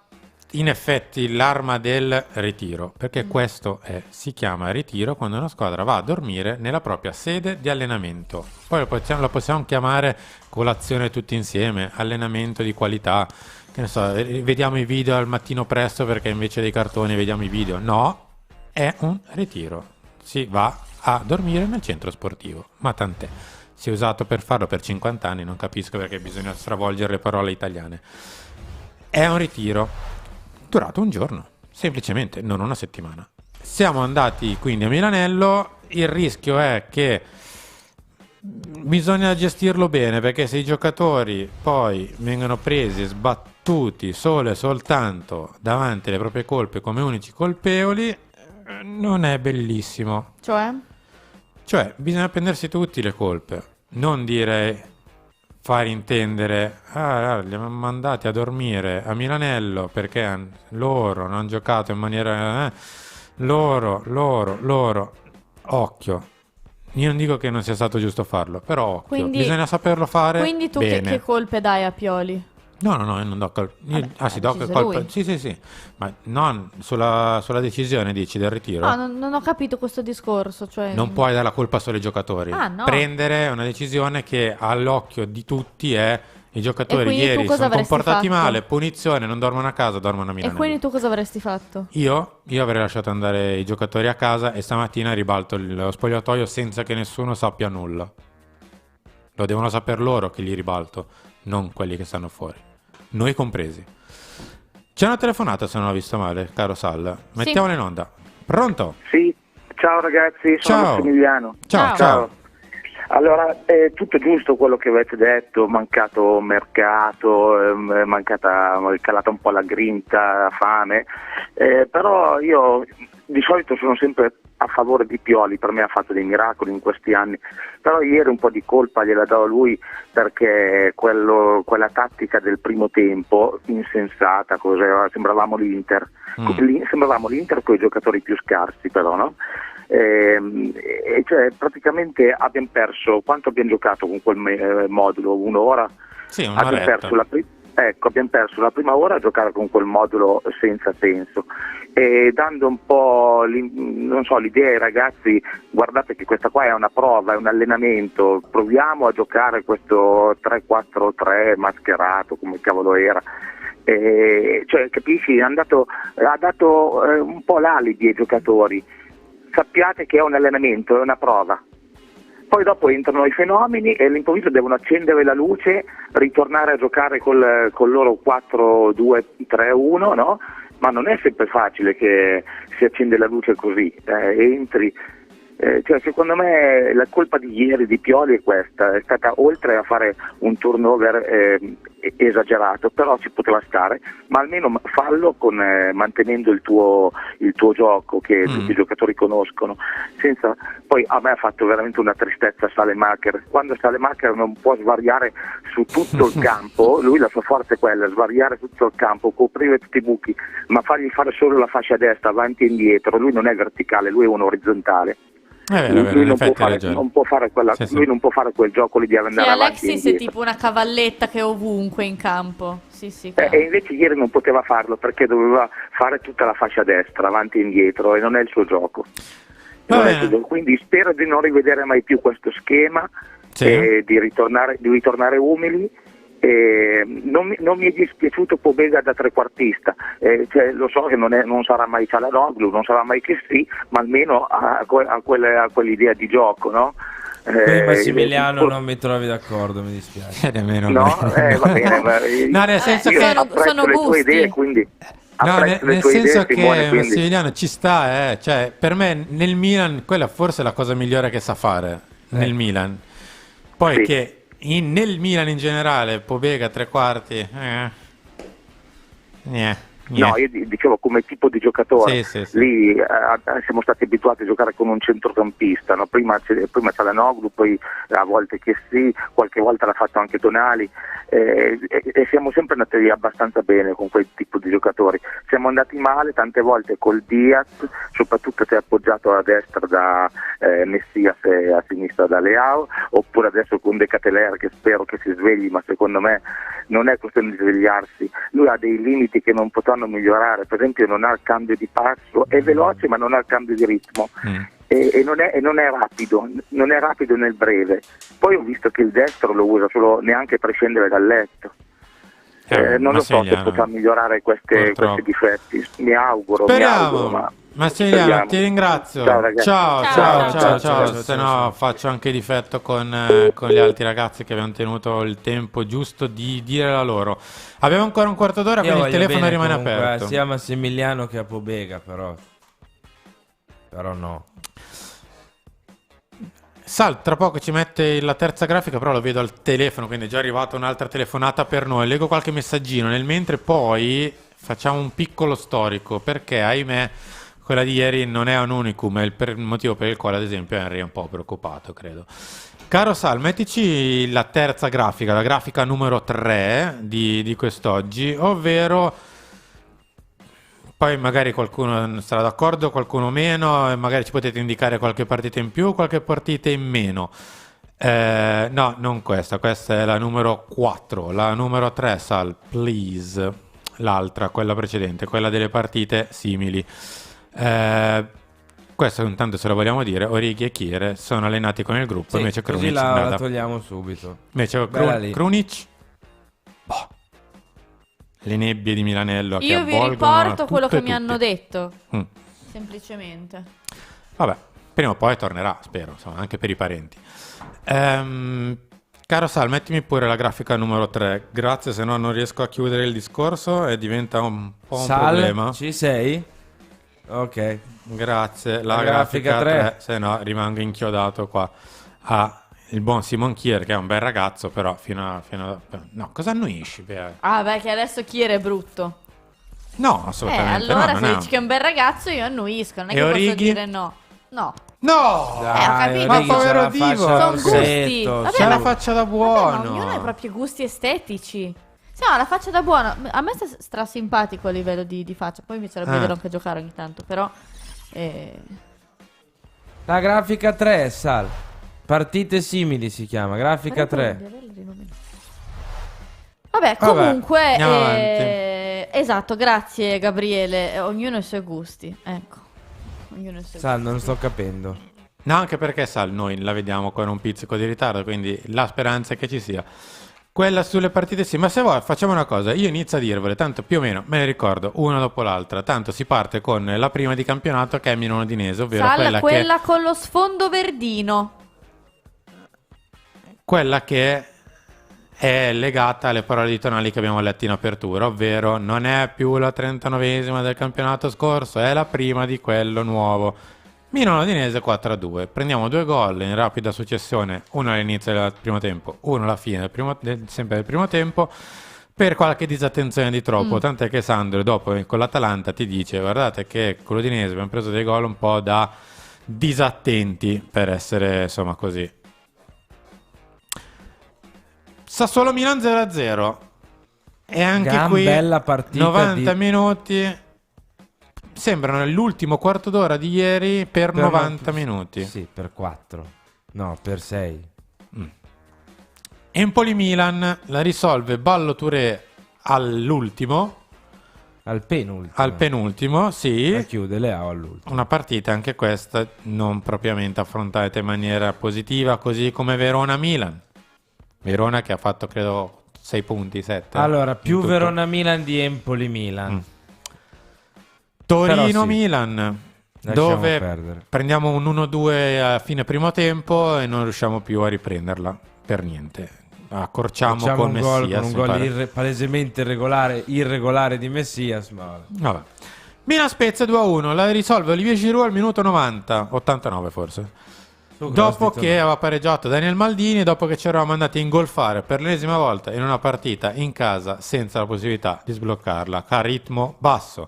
In effetti l'arma del ritiro, perché questo si chiama ritiro quando una squadra va a dormire nella propria sede di allenamento. Poi lo possiamo chiamare colazione tutti insieme, allenamento di qualità, che ne so, vediamo i video al mattino presto perché invece dei cartoni vediamo i video. No, è un ritiro, si va a dormire nel centro sportivo, ma tant'è. Si è usato per farlo per 50 anni, non capisco perché bisogna stravolgere le parole italiane. È un ritiro durato un giorno, semplicemente, non una settimana. Siamo andati quindi a Milanello, il rischio è che bisogna gestirlo bene, perché se i giocatori poi vengono presi e sbattuti solo e soltanto davanti alle proprie colpe come unici colpevoli, non è bellissimo. Cioè, bisogna prendersi tutti le colpe, non dire, far intendere, li abbiamo mandati a dormire a Milanello perché loro non hanno giocato in maniera... Loro, occhio. Io non dico che non sia stato giusto farlo, però occhio, bisogna saperlo fare. Quindi tu bene. che colpe dai a Pioli? No, io non do colpa. Do colpa. lui. Sì, ma non sulla decisione, dici, del ritiro. No, non ho capito questo discorso. Cioè... Non puoi dare la colpa solo ai giocatori. No. Prendere una decisione che all'occhio di tutti è i giocatori ieri sono comportati fatto? male, punizione, non dormono a casa, dormono a Milano. E quindi tu cosa avresti fatto? Io avrei lasciato andare i giocatori a casa e stamattina ribalto lo spogliatoio senza che nessuno sappia nulla. Lo devono sapere loro che li ribalto, non quelli che stanno fuori. Noi compresi. C'è una telefonata, se non ho visto male, caro Sal. Mettiamola in onda. Pronto? Sì, ciao ragazzi, sono Massimiliano. Ciao. Allora, è tutto giusto quello che avete detto, mancato mercato, è calata un po' la grinta, la fame, però io di solito sono sempre a favore di Pioli, per me ha fatto dei miracoli in questi anni, però ieri un po' di colpa gliela do a lui perché quella tattica del primo tempo, insensata, sembravamo l'Inter con i giocatori più scarsi però, no? Cioè praticamente abbiamo perso, quanto abbiamo giocato con quel modulo? Un'ora? Sì, un'oretta. Abbiamo perso la prima ora a giocare con quel modulo senza senso, e dando un po' l'idea ai ragazzi: guardate che questa qua è una prova, è un allenamento, proviamo a giocare questo 3-4-3 mascherato, come cavolo era. Cioè, capisci, ha dato un po' l'alibi ai giocatori. Sappiate che è un allenamento, è una prova. Poi dopo entrano i fenomeni e all'improvviso devono accendere la luce, ritornare a giocare col loro 4-2-3-1, no? Ma non è sempre facile che si accende la luce così, entri. Cioè, secondo me la colpa di ieri di Pioli è questa, è stata, oltre a fare un turnover esagerato, però ci poteva stare, ma almeno fallo mantenendo il tuo gioco che tutti i giocatori conoscono, senza. Poi a me ha fatto veramente una tristezza Salemaker, quando Salemaker non può svariare su tutto il campo, lui la sua forza è quella, svariare su tutto il campo, coprire tutti i buchi, ma fargli fare solo la fascia destra avanti e indietro, lui non è verticale, lui è un orizzontale. Lui non può fare lui non può fare quel gioco lì di andare avanti. Alexis è tipo una cavalletta che è ovunque in campo. Sì, e invece ieri non poteva farlo perché doveva fare tutta la fascia destra, avanti e indietro, e non è il suo gioco. Quindi spero di non rivedere mai più questo schema, di ritornare umili. Non mi è dispiaciuto Pobega da trequartista, lo so che non sarà mai Çalhanoğlu, non sarà mai che sì, ma almeno ha quell'idea di gioco, no? Massimiliano non mi trovi d'accordo, mi dispiace. No, va bene, no, nel senso che sono le tue idee, quindi no, nel senso che Simone, quindi... Massimiliano ci sta, cioè per me nel Milan quella forse è la cosa migliore che sa fare nel Milan. Poi che nel Milan in generale Pobega tre quarti No, io dicevo come tipo di giocatore. Lì siamo stati abituati a giocare con un centrocampista, no? Prima Çalhanoğlu, poi a volte che sì, qualche volta l'ha fatto anche Tonali, e siamo sempre andati abbastanza bene con quel tipo di giocatori. Siamo andati male tante volte col Diaz, soprattutto se appoggiato a destra da Messias e a sinistra da Leao, oppure adesso con De Ketelaere, che spero che si svegli, ma secondo me non è questione di svegliarsi. Lui ha dei limiti che non potranno migliorare, per esempio non ha il cambio di passo, è veloce ma non ha il cambio di ritmo, e non è rapido nel breve. Poi ho visto che il destro lo usa solo neanche per scendere dal letto. Non lo so se potrà migliorare questi difetti, mi auguro. Massimiliano, ti ringrazio. Ciao ragazzi. Ciao. Se no faccio anche difetto con gli altri ragazzi che abbiamo tenuto il tempo giusto di dire la loro. Abbiamo ancora un quarto d'ora, quindi il telefono rimane aperto. Sia a Massimiliano che a Pobega, però no. Sal, tra poco ci mette la terza grafica, però lo vedo al telefono, quindi è già arrivata un'altra telefonata per noi. Leggo qualche messaggino nel mentre, poi facciamo un piccolo storico, perché ahimè quella di ieri non è un unicum, è il motivo per il quale ad esempio Henry è un po' preoccupato, credo. Caro Sal, mettici la terza grafica, la grafica numero 3 di quest'oggi, ovvero... Poi magari qualcuno sarà d'accordo, qualcuno meno, e magari ci potete indicare qualche partita in più, qualche partita in meno. No, non questa è la numero 4. La numero 3, Sal, please. L'altra, quella precedente, quella delle partite simili. Questo intanto se lo vogliamo dire, Origi e Chiere sono allenati con il gruppo, invece Krunic così la togliamo subito. Invece Krunic... Le nebbie di Milanello che io vi riporto quello che mi hanno detto, semplicemente. Vabbè, prima o poi tornerà, spero, insomma, anche per i parenti. Caro Sal, mettimi pure la grafica numero 3, grazie, se no non riesco a chiudere il discorso e diventa un po' un problema. Ci sei? Ok, grazie. La grafica 3, se no rimango inchiodato qua a... Il buon Simon Kier, che è un bel ragazzo, però fino a... No, cosa annuisci? Che adesso Kier è brutto. No, assolutamente allora no. se dici che è un bel ragazzo io annuisco, non è che Origi? posso dire no. No! Ho capito. Ma povero Divo! Sono gusti! Vabbè, c'è la faccia da buono! Ma ognuno ha i propri gusti estetici. Sì, no, la faccia da buono. A me sta strasimpatico a livello di faccia. Poi mi piacerebbe vederlo anche giocare ogni tanto, però... La grafica 3, Sal. Partite simili si chiama, grafica 3. Vabbè, comunque esatto, grazie Gabriele. Ognuno ha i suoi gusti. Ecco. Ognuno ha i suoi gusti. Non sto sì. capendo. No, anche perché noi la vediamo con un pizzico di ritardo, quindi la speranza è che ci sia. Quella sulle partite sì, ma se vuoi facciamo una cosa, io inizio a dirvele, tanto più o meno me ne ricordo una dopo l'altra, tanto si parte con la prima di campionato che è Milan Udinese, ovvero quella con lo sfondo verdino. Quella che è legata alle parole di Tonali che abbiamo letto in apertura, ovvero non è più la 39esima del campionato scorso, è la prima di quello nuovo. Milan Udinese 4-2, prendiamo 2 gol in rapida successione, uno all'inizio del primo tempo, uno alla fine sempre del primo tempo, per qualche disattenzione di troppo, tant'è che Sandro dopo con l'Atalanta ti dice guardate che con l'Udinese abbiamo preso dei gol un po' da disattenti, per essere insomma così. Sassuolo Milan 0-0 e anche qui bella partita 90 minuti sembrano l'ultimo quarto d'ora di ieri per 90 minuti. Sì, per 4. No, per 6. Empoli-Milan la risolve Ballo Touré all'ultimo. Al penultimo, sì. La chiude Leao all'ultimo. Una partita anche questa non propriamente affrontata in maniera positiva, così come Verona-Milan. Verona che ha fatto credo 6 punti, 7. Allora, più Verona-Milan di Empoli-Milan. Torino-Milan, dove perdere. prendiamo un 1-2 a fine primo tempo e non riusciamo più a riprenderla per niente. Accorciamo con Messias. Un gol palesemente irregolare di Messias. Ma... Vabbè. Milan-Spezia 2-1, la risolve Olivier Giroud al minuto 90, 89 forse. Dopo che aveva pareggiato Daniel Maldini, dopo che ci eravamo andati a ingolfare per l'ennesima volta in una partita in casa senza la possibilità di sbloccarla a ritmo basso.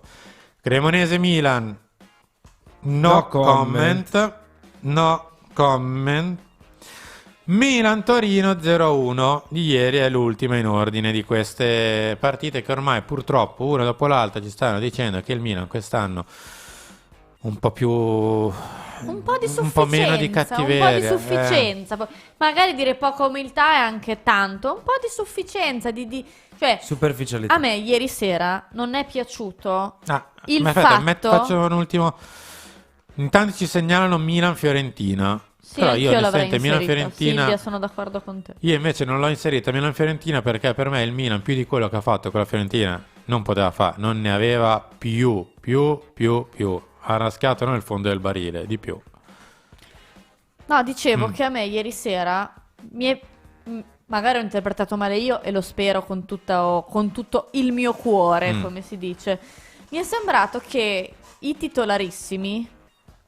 Cremonese-Milan, no comment. Milan-Torino 0-1 di ieri è l'ultima in ordine di queste partite che ormai purtroppo una dopo l'altra ci stanno dicendo che il Milan quest'anno un po' meno di cattiveria, un po' di sufficienza. Magari dire poca umiltà è anche tanto, un po' di sufficienza, cioè, superficialità. A me ieri sera non è piaciuto il fatto. fatto. Faccio un ultimo. Intanto ci segnalano Milan-Fiorentina. Sì, però io l'avrei inserito. Milan-Fiorentina. Silvia, sono d'accordo con te. Io invece non l'ho inserita Milan-Fiorentina perché per me il Milan più di quello che ha fatto con la Fiorentina non poteva fare, non ne aveva più. Ha raschiato nel fondo del barile, di più. No, dicevo che a me ieri sera magari ho interpretato male io e lo spero con tutto il mio cuore, come si dice. Mi è sembrato che i titolarissimi,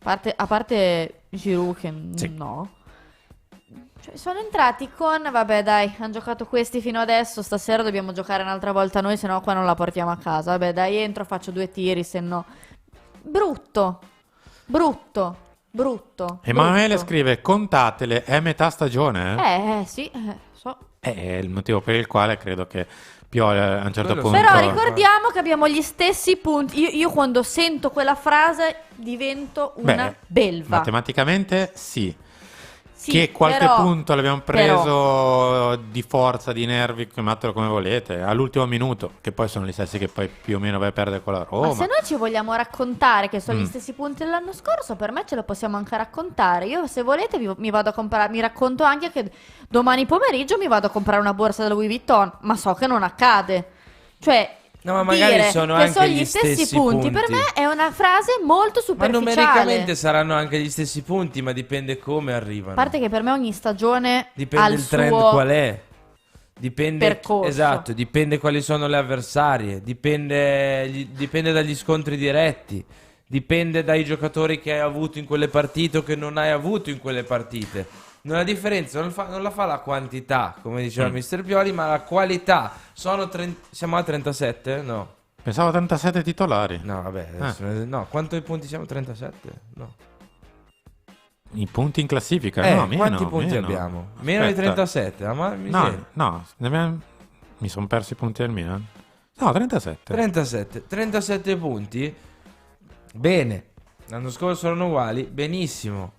a parte Giroud che no, cioè sono entrati con vabbè dai, hanno giocato questi fino adesso, stasera dobbiamo giocare un'altra volta noi, se no qua non la portiamo a casa. Vabbè dai, entro, faccio 2 tiri, se no brutto. Emanuele scrive: contatele, è metà stagione. Sì, so. È il motivo per il quale credo che Pioli a un certo punto. Però ricordiamo che abbiamo gli stessi punti. Io quando sento quella frase divento una belva. Matematicamente sì. Che qualche punto l'abbiamo preso di forza, di nervi, chiamatelo come volete, all'ultimo minuto, che poi sono gli stessi che poi più o meno vai a perdere con la Roma. Ma se noi ci vogliamo raccontare che sono gli stessi punti dell'anno scorso, per me ce lo possiamo anche raccontare. Io se volete mi vado a comprare, mi racconto anche che domani pomeriggio mi vado a comprare una borsa della Louis Vuitton, ma so che non accade. Cioè, no, ma magari dire sono che anche sono gli stessi punti per me è una frase molto superficiale. Ma numericamente saranno anche gli stessi punti, ma dipende come arrivano. A parte che per me ogni stagione dipende ha il trend suo qual è. Dipende percorso. Esatto, dipende quali sono le avversarie, dipende dagli scontri diretti, dipende dai giocatori che hai avuto in quelle partite o che non hai avuto in quelle partite. La differenza non la fa la quantità, come diceva Mister Pioli, ma la qualità. Siamo a 37? No. Pensavo 37 titolari. No, vabbè, no. Quanti punti siamo? 37? No. I punti in classifica? No, quanti punti abbiamo? Meno di 37? Mi sono persi i punti del Milan. No, 37 punti. Bene. L'anno scorso erano uguali, benissimo.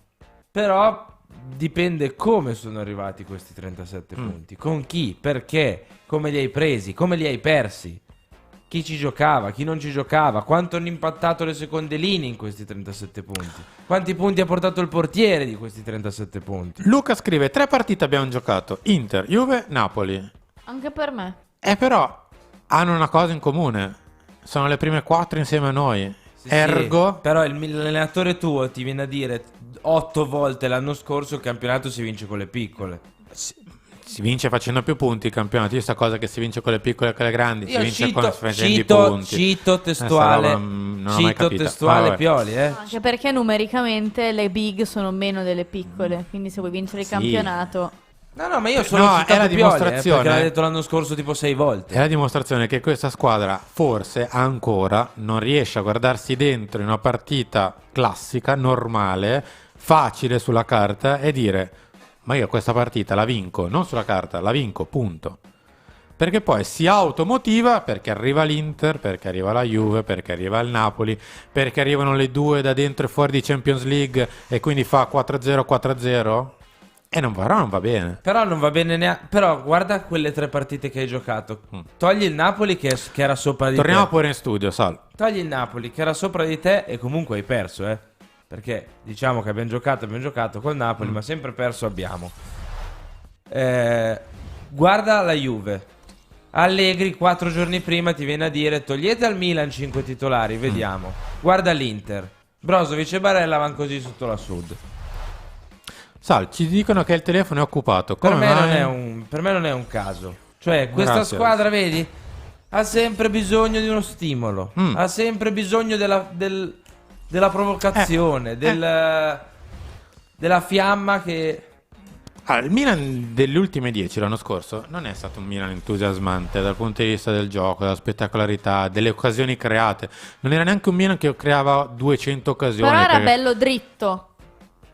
Però dipende come sono arrivati questi 37 punti, con chi, perché, come li hai presi, come li hai persi, chi ci giocava, chi non ci giocava, quanto hanno impattato le seconde linee in questi 37 punti, quanti punti ha portato il portiere di questi 37 punti. Luca scrive: 3 partite abbiamo giocato, Inter, Juve, Napoli. Anche per me. Però hanno una cosa in comune, sono le prime 4 insieme a noi. Ergo sì, però l'allenatore tuo ti viene a dire 8 volte l'anno scorso il campionato si vince con le piccole. Si vince facendo più punti il campionato. Io sta cosa che si vince con le piccole e con le grandi. Io si vince facendo i punti. Cito testuale Pioli. Anche perché numericamente le big sono meno delle piccole. Quindi se vuoi vincere il campionato. No, ma io sono citato Pioli, perché l'ha detto l'anno scorso tipo 6 volte. È la dimostrazione che questa squadra forse ancora non riesce a guardarsi dentro in una partita classica, normale, facile sulla carta e dire: ma io questa partita la vinco, non sulla carta, la vinco, punto. perché poi si automotiva perché arriva l'Inter, perché arriva la Juve, perché arriva il Napoli, perché arrivano le due da dentro e fuori di Champions League e quindi fa 4-0 4-0 e non va bene. Però non va bene neanche. Però guarda quelle 3 partite che hai giocato. Togli il Napoli che era sopra di te. Torniamo pure in studio, Sal. Togli il Napoli che era sopra di te e comunque hai perso, perché diciamo che abbiamo giocato col Napoli, ma sempre perso abbiamo. Guarda la Juve. Allegri 4 giorni prima ti viene a dire togliete al Milan 5 titolari, vediamo. Guarda l'Inter. Brozovic e Barella vanno così sotto la Sud. Sal, ci dicono che il telefono è occupato. Per me non è un caso. Cioè, questa squadra, vedi, ha sempre bisogno di uno stimolo. Ha sempre bisogno della provocazione, della fiamma che... Il Milan delle ultime 10 l'anno scorso non è stato un Milan entusiasmante dal punto di vista del gioco, della spettacolarità, delle occasioni create. Non era neanche un Milan che creava 200 occasioni. Però era bello dritto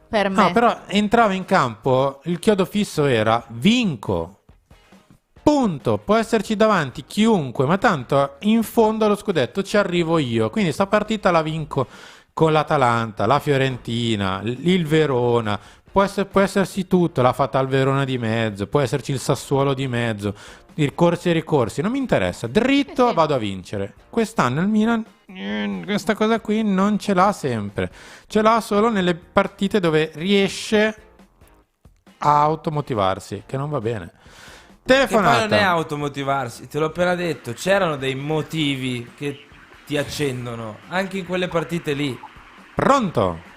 per me. No, però entrava in campo, il chiodo fisso era vinco. Punto. Può esserci davanti chiunque, ma tanto in fondo allo scudetto ci arrivo io. Quindi sta partita la vinco con l'Atalanta, la Fiorentina, il Verona. Può esserci tutto, l'ha fatta al Verona di mezzo, può esserci il Sassuolo di mezzo, ricorsi e ricorsi, non mi interessa, dritto vado a vincere. Quest'anno il Milan questa cosa qui non ce l'ha sempre, ce l'ha solo nelle partite dove riesce a automotivarsi, che non va bene. Telefonata. Che poi non è automotivarsi, te l'ho appena detto, c'erano dei motivi che ti accendono, anche in quelle partite lì. Pronto?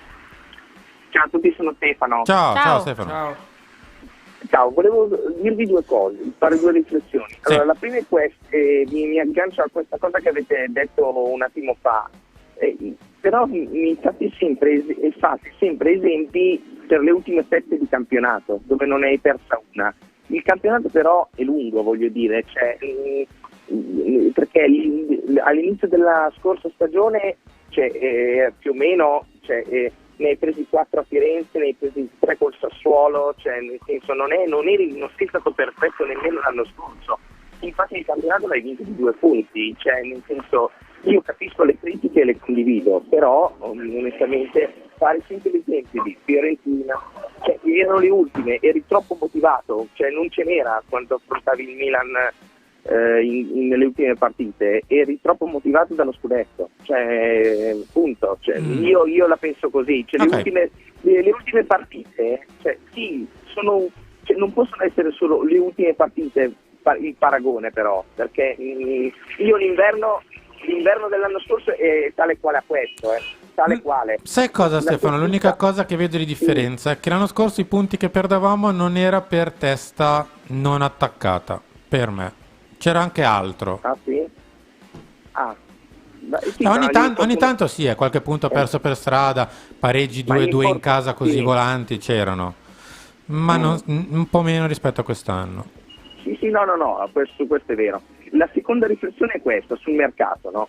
Ciao a tutti, sono Stefano. Ciao Stefano. Ciao, volevo dirvi 2 cose, fare 2 riflessioni. Allora, la prima è questa, mi aggancio a questa cosa che avete detto un attimo fa, però mi fate sempre esempi per le ultime fette di campionato, dove non ne hai persa una. Il campionato però è lungo, voglio dire, cioè, perché all'inizio della scorsa stagione più o meno ne hai presi 4 a Firenze, ne hai presi 3 col Sassuolo, cioè nel senso non sei stato perfetto nemmeno l'anno scorso. Infatti il campionato l'hai vinto di 2 punti, cioè nel senso io capisco le critiche e le condivido, però onestamente fare sempre l'esempio di Fiorentina, cioè erano le ultime, eri troppo motivato, cioè non ce n'era quando affrontavi il Milan nelle ultime partite, eri troppo motivato dallo scudetto, cioè punto, cioè, io la penso così, cioè, le ultime partite, cioè, sì, non possono essere solo le ultime partite il paragone, però, perché io l'inverno dell'anno scorso è tale quale a questo, tale quale. Sai cosa, Stefano? L'unica cosa che vedo di differenza è che l'anno scorso i punti che perdevamo non era per testa non attaccata, per me. C'era anche altro. Ah, sì? Sì, ogni tanto sì, qualche punto perso per strada, pareggi 2-2 in casa così volanti c'erano, ma un po' meno rispetto a quest'anno. Sì, no, questo è vero. La seconda riflessione è questa, sul mercato, no?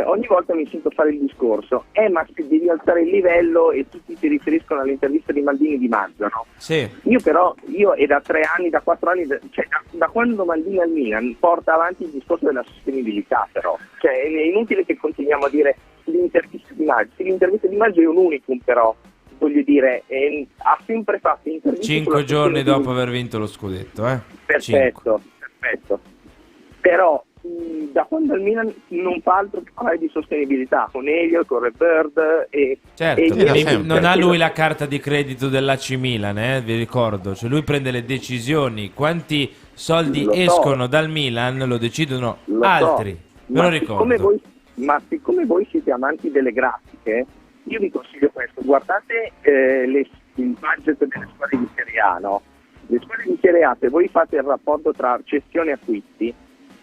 Ogni volta mi sento fare il discorso, ma se devi alzare il livello e tutti si riferiscono all'intervista di Maldini di maggio, no? Sì. Io è da 3 anni, da 4 anni, cioè da quando Maldini al Milan porta avanti il discorso della sostenibilità, però. Cioè è inutile che continuiamo a dire l'intervista di maggio. Sì, l'intervista di maggio è un unicum, però, voglio dire, ha sempre fatto interviste 5 giorni dopo aver vinto lo scudetto, Perfetto. Però da quando il Milan non fa altro che parlare di sostenibilità con Elio, con Bird certo, non ha lui la carta di credito dell'AC Milan, vi ricordo, cioè lui prende le decisioni, quanti soldi escono dal Milan lo decidono altri, me lo ricordo. Siccome voi siete amanti delle grafiche, io vi consiglio questo, guardate il budget delle squadre di Serie A, no? Le squadre di Serie A, se voi fate il rapporto tra cessioni e acquisti,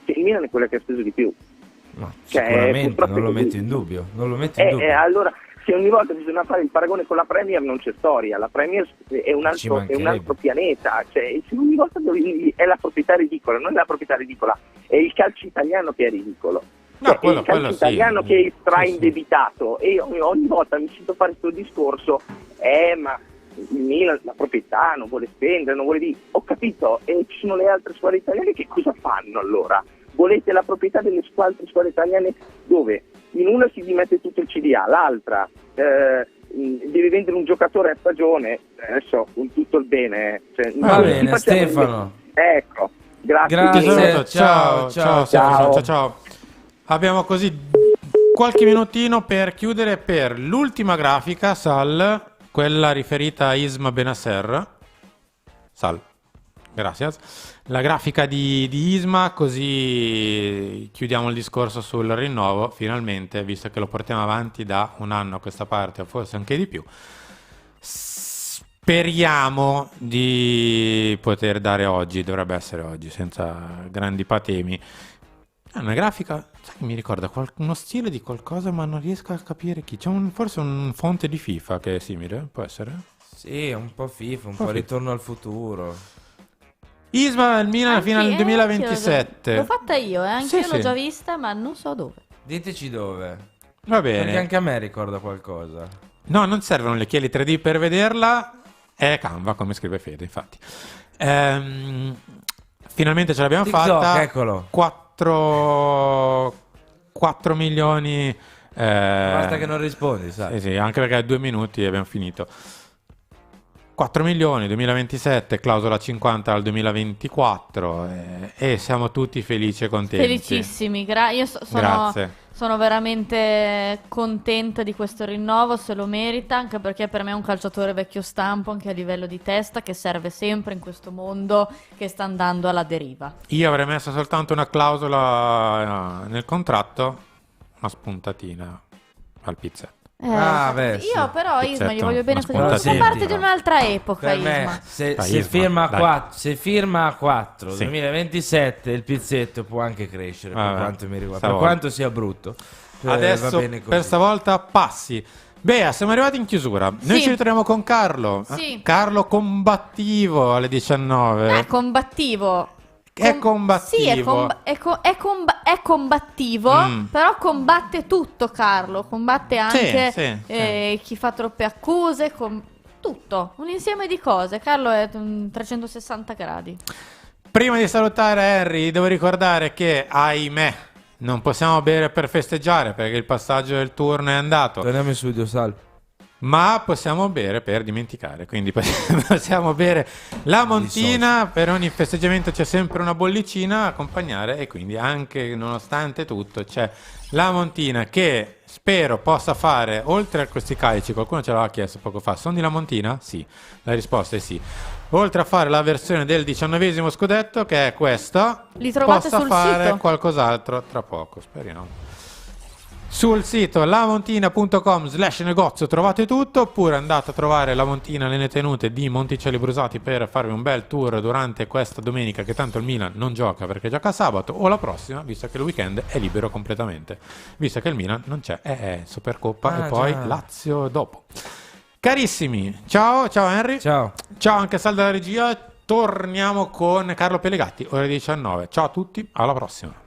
il Milan è quella che ha speso di più. No, sicuramente, non lo metto in dubbio. Allora, se ogni volta bisogna fare il paragone con la Premier non c'è storia, la Premier è un altro pianeta, cioè ogni volta è la proprietà ridicola, non è la proprietà ridicola, è il calcio italiano che è ridicolo. No, è il calcio italiano che è straindebitato e ogni volta mi sento fare questo discorso, ma il Milan, la proprietà, non vuole spendere, non vuole dire, ho capito, e ci sono le altre squadre italiane che cosa fanno allora? Volete la proprietà delle altre squadre italiane dove in una si dimette tutto il CDA, l'altra devi vendere un giocatore a stagione, adesso con tutto il bene. Cioè, va bene, Stefano. Ecco, grazie. Ciao. Abbiamo così qualche minutino per chiudere per l'ultima grafica, Sal, quella riferita a Isma Benasser. Sal, gracias. La grafica di Isma, così chiudiamo il discorso sul rinnovo, finalmente, visto che lo portiamo avanti da un anno a questa parte, o forse anche di più. Speriamo di poter dare oggi, dovrebbe essere oggi, senza grandi patemi. È una grafica, sai che mi ricorda uno stile di qualcosa, ma non riesco a capire chi. C'è forse un fonte di FIFA che è simile, può essere? Sì, un po' FIFA, un po' Ritorno al futuro. Isma del Milan fino al 2027. L'ho fatta io, anche io l'ho già vista, ma non so dove. Diteci dove. Va bene. Perché anche a me ricorda qualcosa. No, non servono le chiavi 3D per vederla. È Canva, come scrive Fede, infatti. Finalmente ce l'abbiamo fatta. Eccolo. 4 milioni. Basta che non rispondi, sai. Sì, anche perché 2 minuti e abbiamo finito. 4 milioni 2027, clausola 50 al 2024 e siamo tutti felici e contenti. Felicissimi, io sono veramente contenta di questo rinnovo, se lo merita, anche perché per me è un calciatore vecchio stampo anche a livello di testa, che serve sempre in questo mondo che sta andando alla deriva. Io avrei messo soltanto una clausola nel contratto, una spuntatina al pizzetto. Io però Isma gli voglio bene così. Fa parte di un'altra epoca. Per me, se firma a 4 sì. 2027 il pizzetto può anche crescere, per quanto mi riguarda, per quanto sia brutto. Adesso va bene così. Per stavolta passi. Beh, siamo arrivati in chiusura. Noi ci ritroviamo con Carlo. Sì. Carlo combattivo alle 19. Combattivo. È combattivo. Sì, è combattivo, però combatte tutto Carlo, combatte anche chi fa troppe accuse, tutto, un insieme di cose. Carlo è 360 gradi. Prima di salutare Henry, devo ricordare che, ahimè, non possiamo bere per festeggiare perché il passaggio del turno è andato. Torniamo in studio, Sal. Ma possiamo bere per dimenticare, quindi possiamo bere la montina, per ogni festeggiamento c'è sempre una bollicina a accompagnare e quindi anche nonostante tutto c'è la montina che spero possa fare, oltre a questi calici, qualcuno ce l'aveva chiesto poco fa, sono di la montina? Sì, la risposta è sì. Oltre a fare la versione del 19esimo scudetto che è questa, li trovate possa sul fare sito? Qualcos'altro tra poco, speriamo. Sul sito lamontina.com/negozio trovate tutto, oppure andate a trovare la Montina nelle tenute di Monticelli Brusati per farvi un bel tour durante questa domenica, che tanto il Milan non gioca perché gioca sabato, o la prossima, visto che il weekend è libero completamente, visto che il Milan non c'è, è Supercoppa e poi Lazio dopo. Carissimi, ciao Henry, ciao anche Sal della regia, torniamo con Carlo Pellegatti ore 19. Ciao a tutti, alla prossima.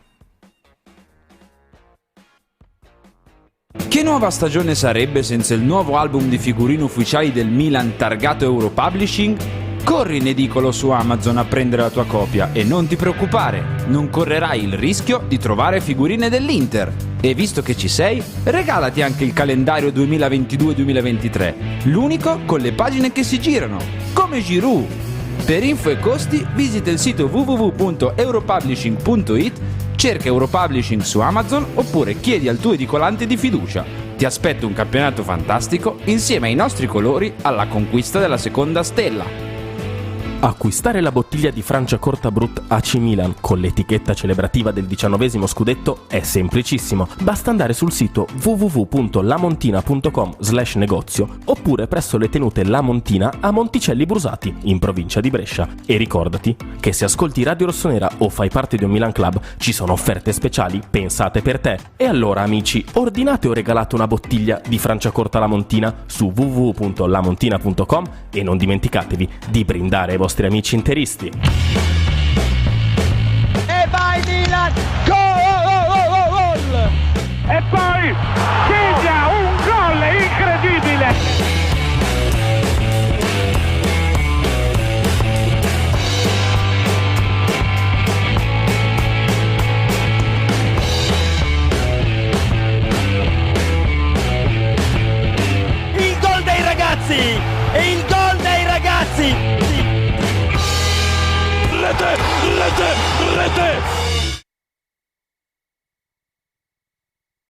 Che nuova stagione sarebbe senza il nuovo album di figurine ufficiali del Milan targato Europublishing? Corri in edicolo su Amazon a prendere la tua copia e non ti preoccupare, non correrai il rischio di trovare figurine dell'Inter. E visto che ci sei, regalati anche il calendario 2022-2023, l'unico con le pagine che si girano, come Giroud. Per info e costi visita il sito www.europublishing.it, cerca Europublishing su Amazon oppure chiedi al tuo edicolante di fiducia. Ti aspetta un campionato fantastico insieme ai nostri colori alla conquista della seconda stella. Acquistare la bottiglia di Franciacorta Brut AC Milan con l'etichetta celebrativa del 19esimo scudetto è semplicissimo. Basta andare sul sito www.lamontina.com/negozio oppure presso le tenute La Montina a Monticelli Brusati, in provincia di Brescia. E ricordati che se ascolti Radio Rossonera o fai parte di un Milan Club ci sono offerte speciali pensate per te. E allora amici, ordinate o regalate una bottiglia di Franciacorta La Montina su www.lamontina.com e non dimenticatevi di brindare ai vostri amici interisti. E vai Milan, gol! E poi segna un gol incredibile! ragazzi! E il gol dei ragazzi! Rete!